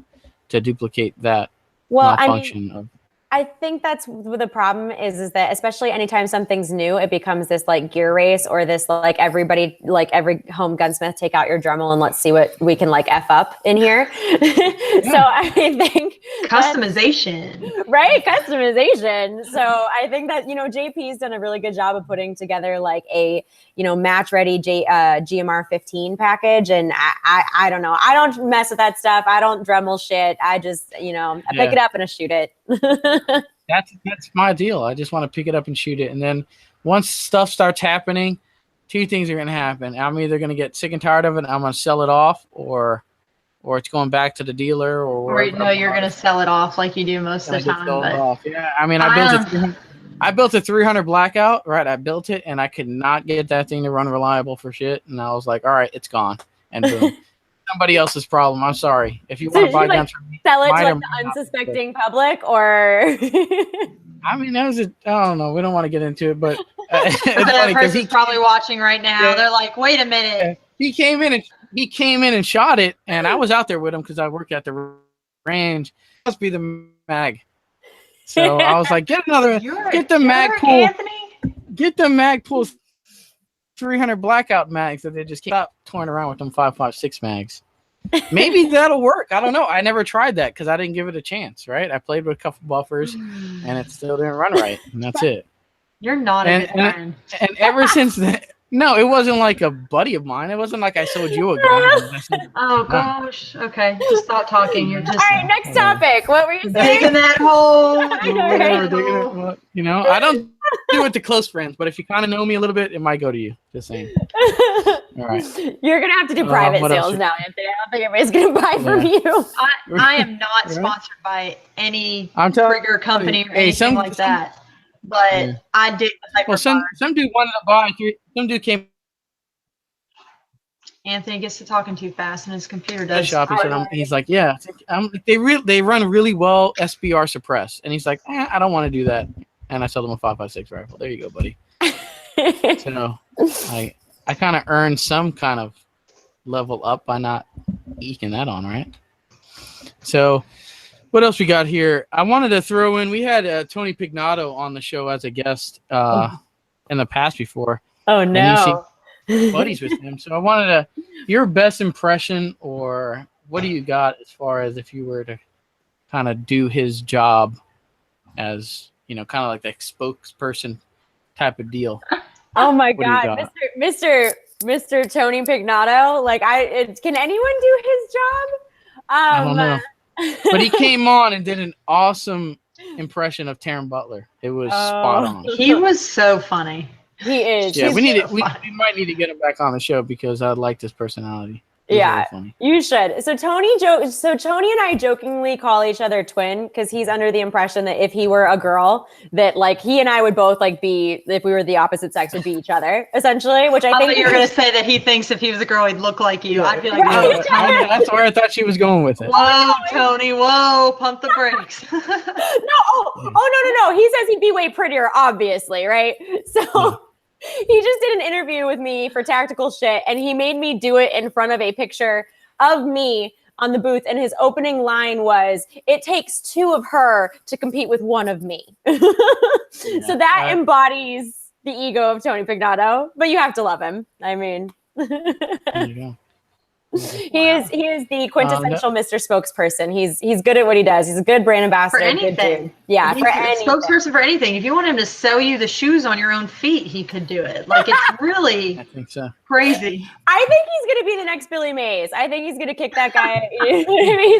to duplicate that malfunction. I think that's the problem is that especially anytime something's new, it becomes this like gear race or this like everybody, like every home gunsmith take out your Dremel and let's see what we can like F up in here. So I think customization, right? Customization. So I think that, JP's done a really good job of putting together like a, match ready GMR 15 package. And I don't know. I don't mess with that stuff. I don't Dremel shit. I just, I pick it up and I shoot it. That's my deal. I just want to pick it up and shoot it. And then once stuff starts happening, 2 things are going to happen. I'm either going to get sick and tired of it, I'm going to sell it off, or it's going back to the dealer, or you're going to sell it off like you do most of the time. Yeah, I mean, I built a 300 blackout, right? I built it and I could not get that thing to run reliable for shit. And I was like, all right, it's gone. And boom. Somebody else's problem. I'm sorry. If you want to buy guns from me, sell it to like the unsuspecting public, or I mean, I don't know. We don't want to get into it, but that person's probably watching right now. Yeah. They're like, wait a minute. He came in and shot it, and I was out there with him because I work at the range. It must be the mag. So I was like, get the mag pool. Anthony? Get the mag pool 300 blackout mags that they just stop toying around with them 5.56 mags. Maybe that'll work. I don't know. I never tried that because I didn't give it a chance, right? I played with a couple buffers and it still didn't run right. And that's it. You're not a good friend. And ever since then, no, it wasn't like a buddy of mine. It wasn't like I sold you a gun. Oh, gosh. Okay. Just stop talking. You're just. All right, next topic. What were you saying? Digging that hole. I don't do it to close friends, but if you kind of know me a little bit, it might go to you. Just saying. All right. You're going to have to do private sales now, Anthony. I don't think everybody's going to buy from you. I am not sponsored by any trigger company or anything like that. But I did. Well, some dude wanted to buy. Some dude came. Anthony gets to talking too fast, and his computer does. He's like, yeah, they run really well SBR suppress, and he's like, I don't want to do that, and I sold him a 5.56 rifle. There you go, buddy. So I kind of earned some kind of level up by not eking that on, right? So. What else we got here? I wanted to throw in. We had Tony Pignato on the show as a guest in the past before. Oh no! Buddies with him. So I wanted your best impression, or what do you got as far as if you were to kind of do his job as kind of like the spokesperson type of deal? Oh my God, Mr. Tony Pignato! Like can anyone do his job? I don't know. But he came on and did an awesome impression of Taran Butler. It was spot on. He was so funny. He is. Yeah, we might need to get him back on the show because I liked his personality. Yeah, you should. So Tony and I jokingly call each other twin because he's under the impression that if he were a girl, that like he and I would both like be, if we were the opposite sex, would be each other essentially. Which I think you were gonna say that he thinks if he was a girl, he'd look like you. I'd be like, no, that's where I thought she was going with it. Whoa, Tony, whoa, pump the brakes. No, no. He says he'd be way prettier, obviously, right? So. He just did an interview with me for Tactical Shit, and he made me do it in front of a picture of me on the booth. And his opening line was, "It takes two of her to compete with one of me." So that embodies the ego of Tony Pignato, but you have to love him. I mean, there you go. He is the quintessential Mr. Spokesperson. He's good at what he does. He's a good brand ambassador. For anything. Good yeah, for anything. Spokesperson for anything. If you want him to sew you the shoes on your own feet, he could do it. Like, it's really I think so. Crazy. I think he's gonna be the next Billy Mays. I think he's gonna kick that guy. He's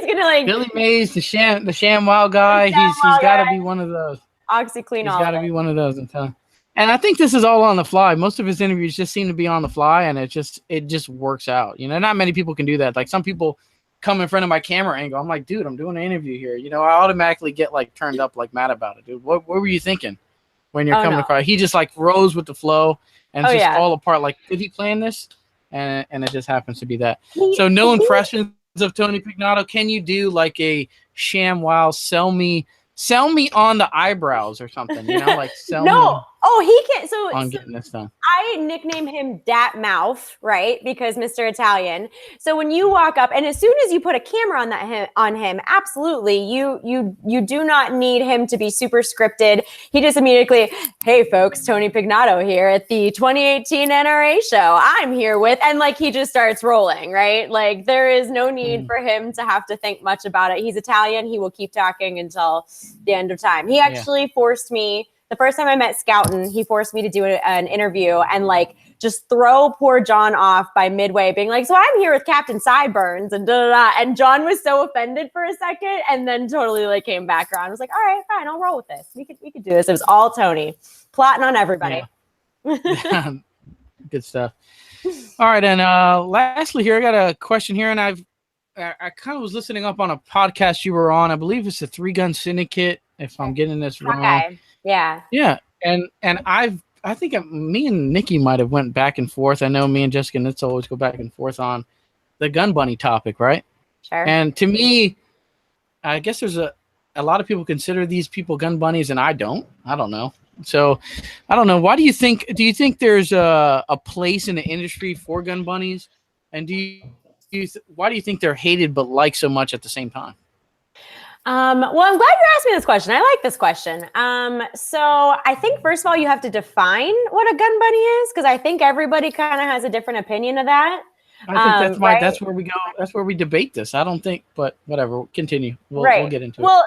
gonna like Billy Mays, the ShamWow guy. He's got to be one of those. OxyClean. He's got to be one of those. And I think this is all on the fly. Most of his interviews just seem to be on the fly, and it just works out. You know, not many people can do that. Like some people come in front of my camera angle. I'm like, dude, I'm doing an interview here. You know, I automatically get like turned up, like mad about it, dude. What were you thinking when you're coming across? He just like rose with the flow, and it's just all apart. Like, did he plan this? And it just happens to be that. So no impressions of Tony Pignato. Can you do like a ShamWow sell me on the eyebrows or something? You know, like sell me. Oh, he can't. So on getting this done. I nickname him Dat Mouth, right? Because Mr. Italian. So when you walk up, and as soon as you put a camera on him, absolutely, you do not need him to be super scripted. He just immediately, hey folks, Tony Pignato here at the 2018 NRA show. I'm here with, and like he just starts rolling, right? Like there is no need for him to have to think much about it. He's Italian. He will keep talking until the end of time. He actually forced me. The first time I met Scouten, he forced me to do an interview and like just throw poor John off by midway being like, so I'm here with Captain Sideburns and da-da-da. And John was so offended for a second and then totally like came back around. I was like, all right, fine, I'll roll with this. We could do this. It was all Tony plotting on everybody. Yeah. Good stuff. All right. And lastly here, I got a question here, and I kind of was listening up on a podcast you were on. I believe it's the 3 Gun Syndicate, if I'm getting this wrong. Okay. Yeah. Yeah. And I think me and Nikki might have went back and forth. I know me and Jessica Nitz always go back and forth on the gun bunny topic, right? Sure. And to me, I guess there's a lot of people consider these people gun bunnies, and I don't know. So I don't know. Do you think there's a place in the industry for gun bunnies? And why do you think they're hated but liked so much at the same time? Well, I'm glad you're asking this question. I like this question. So I think first of all, you have to define what a gun bunny is, because I think everybody kind of has a different opinion of that. I think that's where we go. That's where we debate this. I don't think, but whatever. Continue. We'll get into it. Well,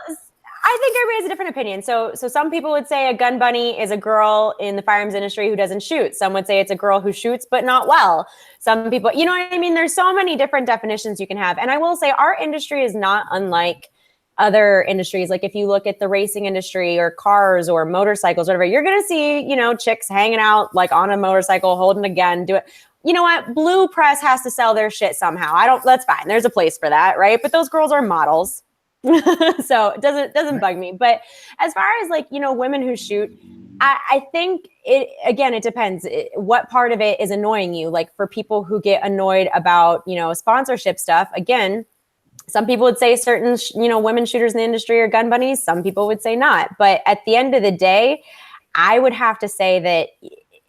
I think everybody has a different opinion. So some people would say a gun bunny is a girl in the firearms industry who doesn't shoot. Some would say it's a girl who shoots but not well. Some people, you know what I mean? There's so many different definitions you can have. And I will say our industry is not unlike other industries. Like if you look at the racing industry or cars or motorcycles, whatever, you're going to see, chicks hanging out like on a motorcycle, holding a gun, do it. You know what? Blue press has to sell their shit somehow. That's fine. There's a place for that. Right. But those girls are models. So it doesn't bug me. But as far as like, women who shoot, I think it depends. What part of it is annoying you? Like for people who get annoyed about, sponsorship stuff, again, some people would say certain, women shooters in the industry are gun bunnies. Some people would say not. But at the end of the day, I would have to say that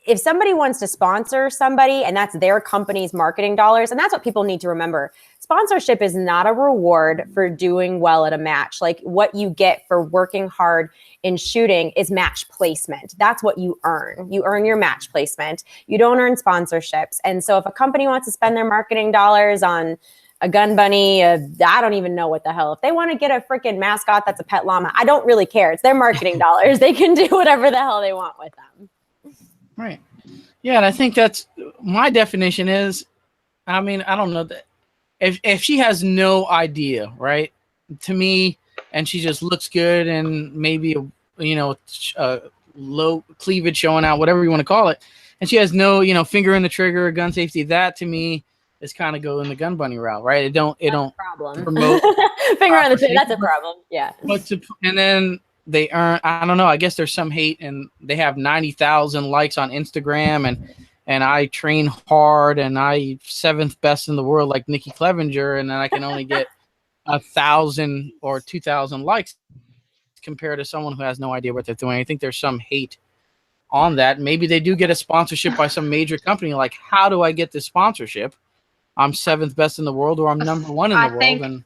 if somebody wants to sponsor somebody and that's their company's marketing dollars, and that's what people need to remember, sponsorship is not a reward for doing well at a match. Like what you get for working hard in shooting is match placement. That's what you earn. You earn your match placement. You don't earn sponsorships. And so if a company wants to spend their marketing dollars on a gun bunny, I don't even know what the hell. If they want to get a freaking mascot that's a pet llama, I don't really care. It's their marketing dollars. They can do whatever the hell they want with them. Right. Yeah, and I think that's my definition is, I mean, I don't know that if she has no idea, right? To me, and she just looks good and maybe a low cleavage showing out, whatever you want to call it, and she has no, finger in the trigger, gun safety, that to me is kind of going the gun bunny route, right? It don't problem. promote Finger on the trigger. That's a problem. Yeah. And then they earn, I don't know, I guess there's some hate, and they have 90,000 likes on Instagram, and I train hard, and I 7th best in the world like Nikki Clevenger, and then I can only get 1,000 or 2,000 likes compared to someone who has no idea what they're doing. I think there's some hate on that. Maybe they do get a sponsorship by some major company. Like, how do I get this sponsorship? I'm 7th best in the world, or I'm number 1 in the world, and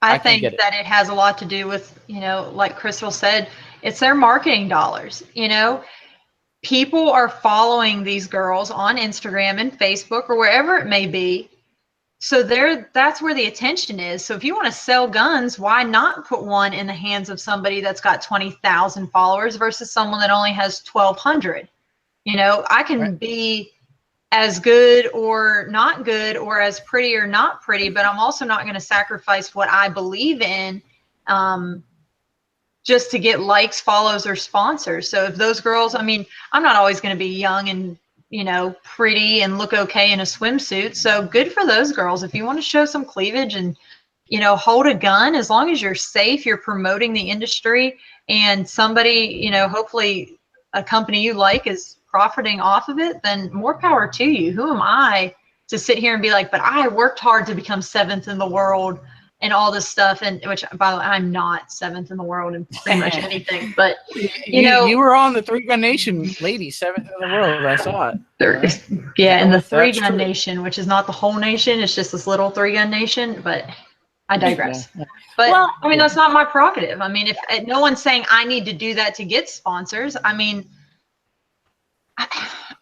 I think that it has a lot to do with, like Krystal said, it's their marketing dollars. People are following these girls on Instagram and Facebook or wherever it may be. So that's where the attention is. So if you want to sell guns, why not put one in the hands of somebody that's got 20,000 followers versus someone that only has 1,200? I can be as good or not good, or as pretty or not pretty, but I'm also not going to sacrifice what I believe in just to get likes, follows, or sponsors. So if those girls, I'm not always going to be young and pretty and look okay in a swimsuit. So good for those girls. If you want to show some cleavage and hold a gun, as long as you're safe, you're promoting the industry, and somebody, hopefully a company you like is profiting off of it, then more power to you. Who am I to sit here and be like, but I worked hard to become 7th in the world and all this stuff? And which, by the way, I'm not 7th in the world in pretty much anything, but you were on the 3 Gun Nation lady, 7th in the world. I saw it. Yeah, in the 3 Gun Nation, which is not the whole nation. It's just this little 3 Gun Nation, but I digress. Yeah. But that's not my prerogative. If no one's saying I need to do that to get sponsors,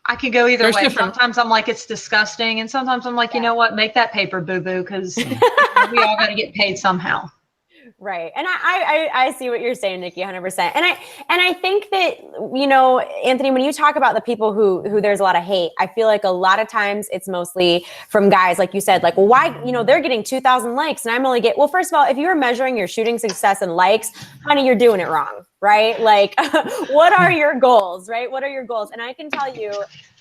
I could go either way. Sometimes I'm like, it's disgusting. And sometimes I'm like, you know what, make that paper, boo-boo, because we all got to get paid somehow. Right. And I see what you're saying, Nikki, 100%. And I think that, Anthony, when you talk about the people who there's a lot of hate, I feel like a lot of times it's mostly from guys, like you said, like, well, why, they're getting 2,000 likes and I'm only well, first of all, if you're measuring your shooting success and likes, honey, you're doing it wrong, right? Like, what are your goals, right? What are your goals? And I can tell you,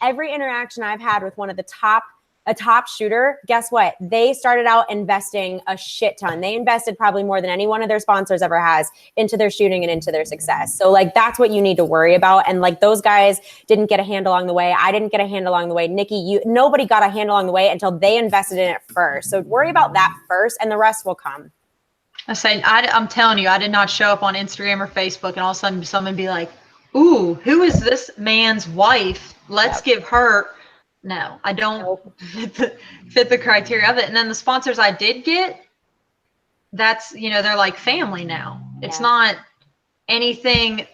every interaction I've had with one of a top shooter, guess what? They started out investing a shit ton. They invested probably more than any one of their sponsors ever has into their shooting and into their success. So like, that's what you need to worry about. And like, those guys didn't get a hand along the way. I didn't get a hand along the way. Nikki, nobody got a hand along the way until they invested in it first. So worry about that first and the rest will come. I'm telling you, I did not show up on Instagram or Facebook and all of a sudden someone be like, ooh, who is this man's wife? Let's give her. No, I don't fit the criteria of it. And then the sponsors I did get, that's, they're like family now. Yeah. It's not anything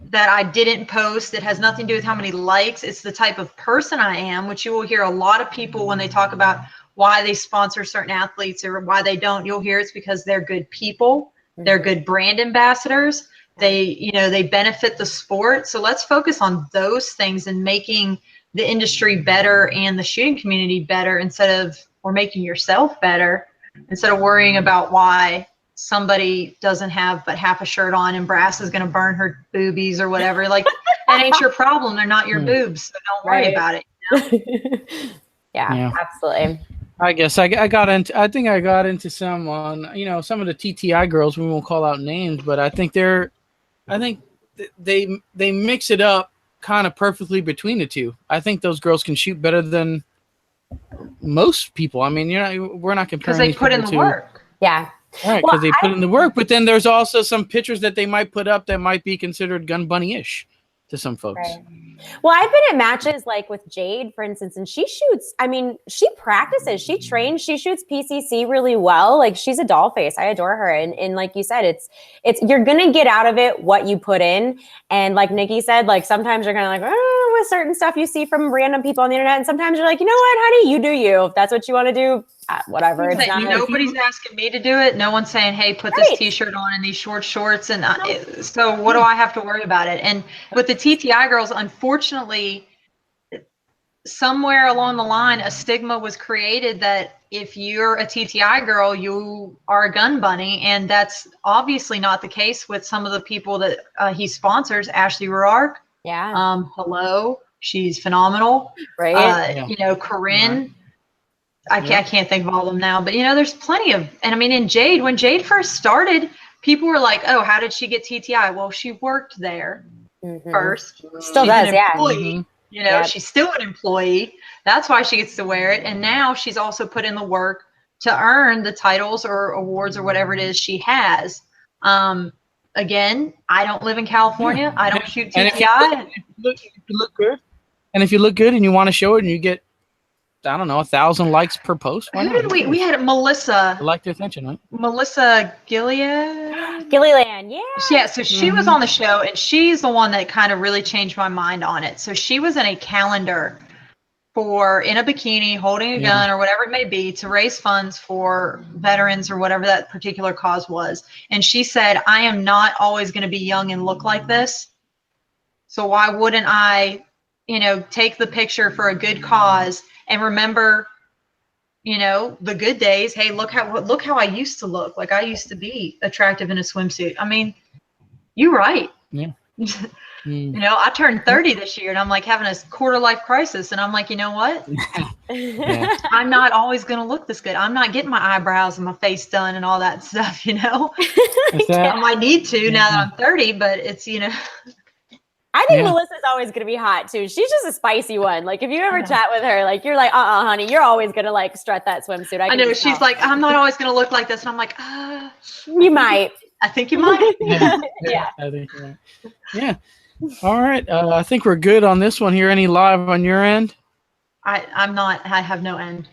that I didn't post. It has nothing to do with how many likes. It's the type of person I am, which you will hear a lot of people when they talk about why they sponsor certain athletes or why they don't. You'll hear it's because they're good people. Mm-hmm. They're good brand ambassadors. They benefit the sport. So let's focus on those things and making the industry better and the shooting community better or making yourself better instead of worrying about why somebody doesn't have but half a shirt on and brass is going to burn her boobies or whatever. Like, that ain't your problem. They're not your boobs. So don't worry about it. Yeah, absolutely. I guess I think I got into some on, some of the TTI girls. We won't call out names, but I think they mix it up kind of perfectly between the two. I think those girls can shoot better than most people. We're not comparing because they put in the work. Yeah. Right, because they put in the work. But then there's also some pictures that they might put up that might be considered gun bunny-ish to some folks. Right. Well, I've been at matches like with Jade, for instance, and she shoots. She practices, she trains, she shoots PCC really well. Like, she's a doll face. I adore her. And like you said, it's you're gonna get out of it what you put in. And like Nikki said, like sometimes you're gonna with certain stuff you see from random people on the internet, and sometimes you're like, you know what, honey, you do you. If that's what you want to do, whatever. It's not nobody's asking me to do it. No one's saying, hey, put this t-shirt on and these short shorts. And so what do I have to worry about it? And with the TTI girls, unfortunately, somewhere along the line, a stigma was created that if you're a TTI girl, you are a gun bunny. And that's obviously not the case with some of the people that he sponsors. Ashley Ruark. Yeah. Hello. She's phenomenal. Right. Corinne. I can't think of all of them now, but there's plenty of, and I mean, in Jade, when Jade first started, people were like, oh, how did she get TTI? Well, she worked there first. Still does, yeah. She's still an employee. That's why she gets to wear it. And now she's also put in the work to earn the titles or awards or whatever it is she has. Again, I don't live in California. I don't shoot TTI. If you look good, and if you look good and you want to show it and you get, I don't know, 1,000 likes per post. Who did we had Melissa. I like the attention, right? Melissa Gilliland, yeah. Yeah, so she was on the show, and she's the one that kind of really changed my mind on it. So she was in a calendar in a bikini, holding a gun or whatever it may be, to raise funds for veterans or whatever that particular cause was. And she said, I am not always going to be young and look like this. So why wouldn't I, take the picture for a good cause and remember, the good days. Hey, look how I used to look. Like, I used to be attractive in a swimsuit. I mean, you're right. Yeah. I turned 30 this year, and I'm like having a quarter life crisis, and I'm like, you know what? I'm not always going to look this good. I'm not getting my eyebrows and my face done and all that stuff, I might need to now that I'm 30, but it's, I think Melissa's always going to be hot too. She's just a spicy one. Like, if you ever chat with her, like, you're like, honey, you're always going to like strut that swimsuit. I know. She's like, I'm not always going to look like this. And I'm like, you might. I think you might. Yeah. I think you're right. Yeah. All right. I think we're good on this one here. Any live on your end? I'm not. I have no end.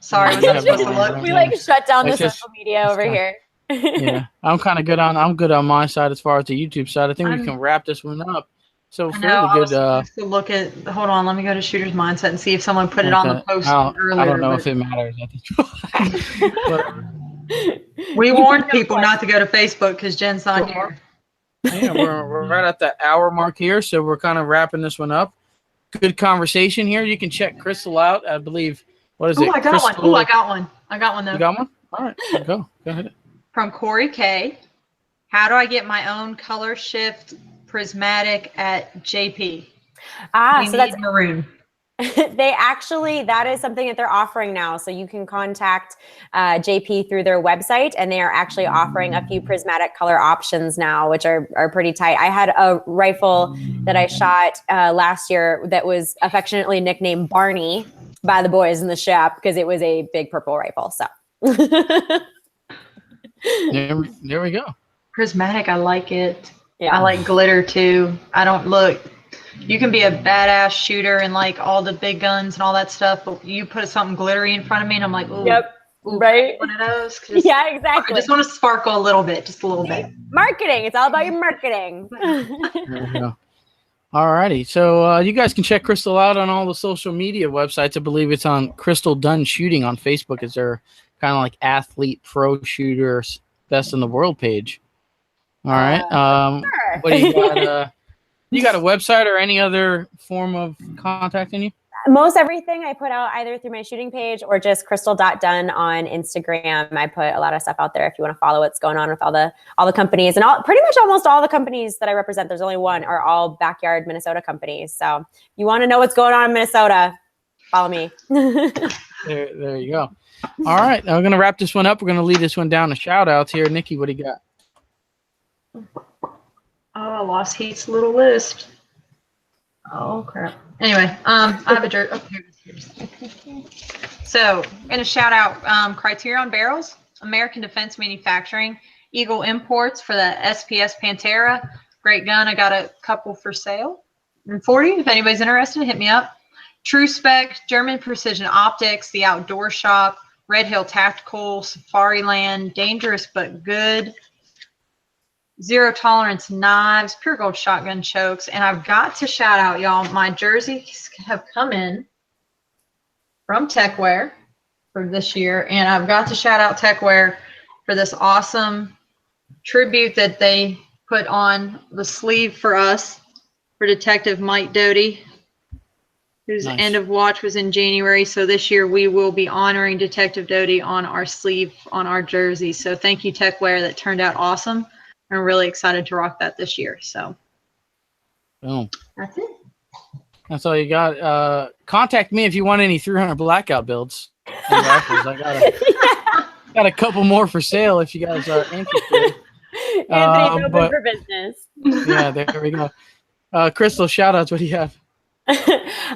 Sorry, was I supposed to look? We like shut down the social media over here. Yeah, I'm kind of good on. I'm good on my side as far as the YouTube side. I think we can wrap this one up. So fairly good. To look at. Hold on. Let me go to Shooter's Mindset and see if someone put it on the post earlier. I don't know if it matters. We warned people not to go to Facebook because Jen's not here. Yeah, we're right at the hour mark here, so we're kind of wrapping this one up. Good conversation here. You can check Krystal out. I believe. What is it? I got one. Oh, I got one. I got one though. You got one? All right, go ahead. From Corey K. How do I get my own color shift prismatic at JP? So that's maroon. That is something that they're offering now. So you can contact JP through their website, and they are actually offering a few prismatic color options now, which are pretty tight. I had a rifle that I shot last year that was affectionately nicknamed Barney by the boys in the shop because it was a big purple rifle. So there we go. Prismatic, I like it. Yeah. I like glitter too. You can be a badass shooter and like all the big guns and all that stuff, but you put something glittery in front of me and I'm like, ooh, yep, right? One of those. Yeah, exactly. I just want to sparkle a little bit, just a little bit. Marketing. It's all about your marketing. There we go. All righty. So you guys can check Krystal out on all the social media websites. I believe it's on Krystal Dunn Shooting on Facebook. Is their kind of like athlete pro shooters best in the world page. All right. Sure. What do you got? You got a website or any other form of contacting you? Most everything I put out either through my shooting page or just Krystal.Dunn on Instagram. I put a lot of stuff out there if you want to follow what's going on with all the companies, and pretty much almost all the companies that I represent. There's only one, are all backyard Minnesota companies. So if you want to know what's going on in Minnesota, follow me. There you go. All right. Now we're going to wrap this one up. We're going to lead this one down to shout outs here. Nikki, what do you got? Oh, I lost Heath's little list. Oh, crap. Anyway, I have a dirt. Oh, here it is. So I'm going to shout out Criterion Barrels, American Defense Manufacturing, Eagle Imports for the SPS Pantera. Great gun. I got a couple for sale. And 40, if anybody's interested, hit me up. True Spec, German Precision Optics, The Outdoor Shop, Red Hill Tactical, Safari Land, Dangerous But Good, Zero Tolerance Knives, Pure Gold Shotgun Chokes. And I've got to shout out, y'all, my jerseys have come in from Techwear for this year. And I've got to shout out Techwear for this awesome tribute that they put on the sleeve for us for Detective Mike Doty, whose end of watch was in January. So this year we will be honoring Detective Doty on our sleeve on our jersey. So thank you, Techwear. That turned out awesome. I'm really excited to rock that this year. So boom. That's it. That's all you got. Contact me if you want any 300 blackout builds and rifles. I got a couple more for sale if you guys are interested. Anthony's open for business. Yeah, there we go. Krystal, shout outs. What do you have?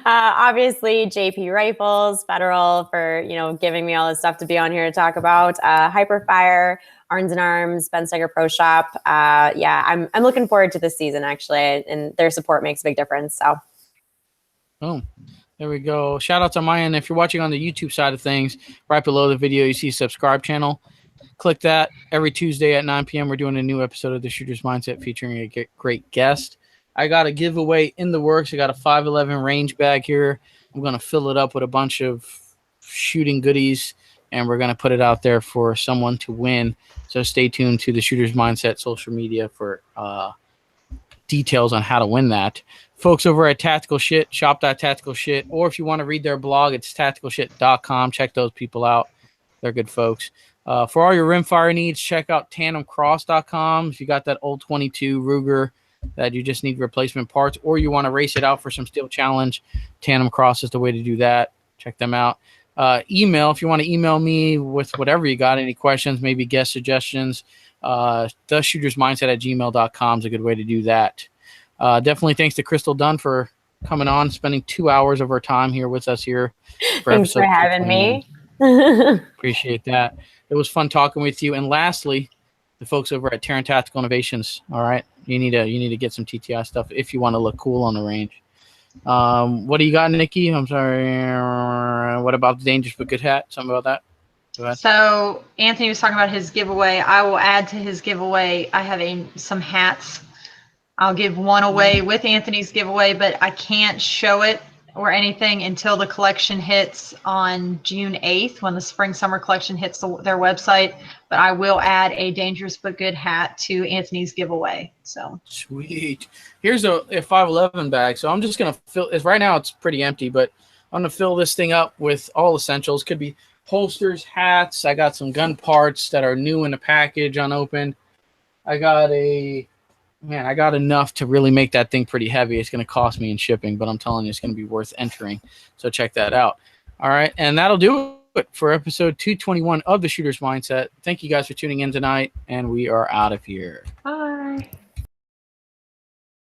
Obviously, JP Rifles, Federal for giving me all this stuff to be on here to talk about. Hyperfire, Arms and Arms, Ben Steger Pro Shop. I'm looking forward to this season actually, and their support makes a big difference. So, there we go. Shout outs on my end. If you're watching on the YouTube side of things, right below the video, you see subscribe channel. Click that. Every Tuesday at 9 p.m. we're doing a new episode of The Shooter's Mindset featuring a great guest. I got a giveaway in the works. I got a 511 range bag here. I'm going to fill it up with a bunch of shooting goodies, and we're going to put it out there for someone to win. So stay tuned to the Shooter's Mindset social media for details on how to win that. Folks over at Tactical Shit, shop.tacticalshit, or if you want to read their blog, it's tacticalshit.com. Check those people out. They're good folks. For all your rimfire needs, check out Tandemkross.com. If you got that old 22 Ruger that you just need replacement parts, or you want to race it out for some steel challenge, Tandemkross is the way to do that. Check them out. Email, if you want to email me with whatever you got, any questions, maybe guest suggestions, theshootersmindset@gmail.com is a good way to do that. Definitely thanks to Krystal Dunn for coming on, spending 2 hours of her time here with us here. Thanks for having me. Appreciate that. It was fun talking with you. And lastly, the folks over at Taran Tactical Innovations. All right, you need to get some TTI stuff if you want to look cool on the range. What do you got, Nikki? I'm sorry. What about the Dangerous but Good hat? Something about that? Go ahead. So Anthony was talking about his giveaway. I will add to his giveaway. I have some hats. I'll give one away with Anthony's giveaway, but I can't show it or anything until the collection hits on June 8th when the spring summer collection hits their website. But I will add a Dangerous but Good hat to Anthony's giveaway. So sweet. Here's a 511 bag. So I'm just gonna fill it. Right now it's pretty empty, but I'm gonna fill this thing up with all essentials. Could be holsters, hats. I got some gun parts that are new in the package unopened. I got enough to really make that thing pretty heavy. It's going to cost me in shipping, but I'm telling you, it's going to be worth entering. So check that out. All right. And that'll do it for episode 221 of The Shooter's Mindset. Thank you guys for tuning in tonight, and we are out of here. bye.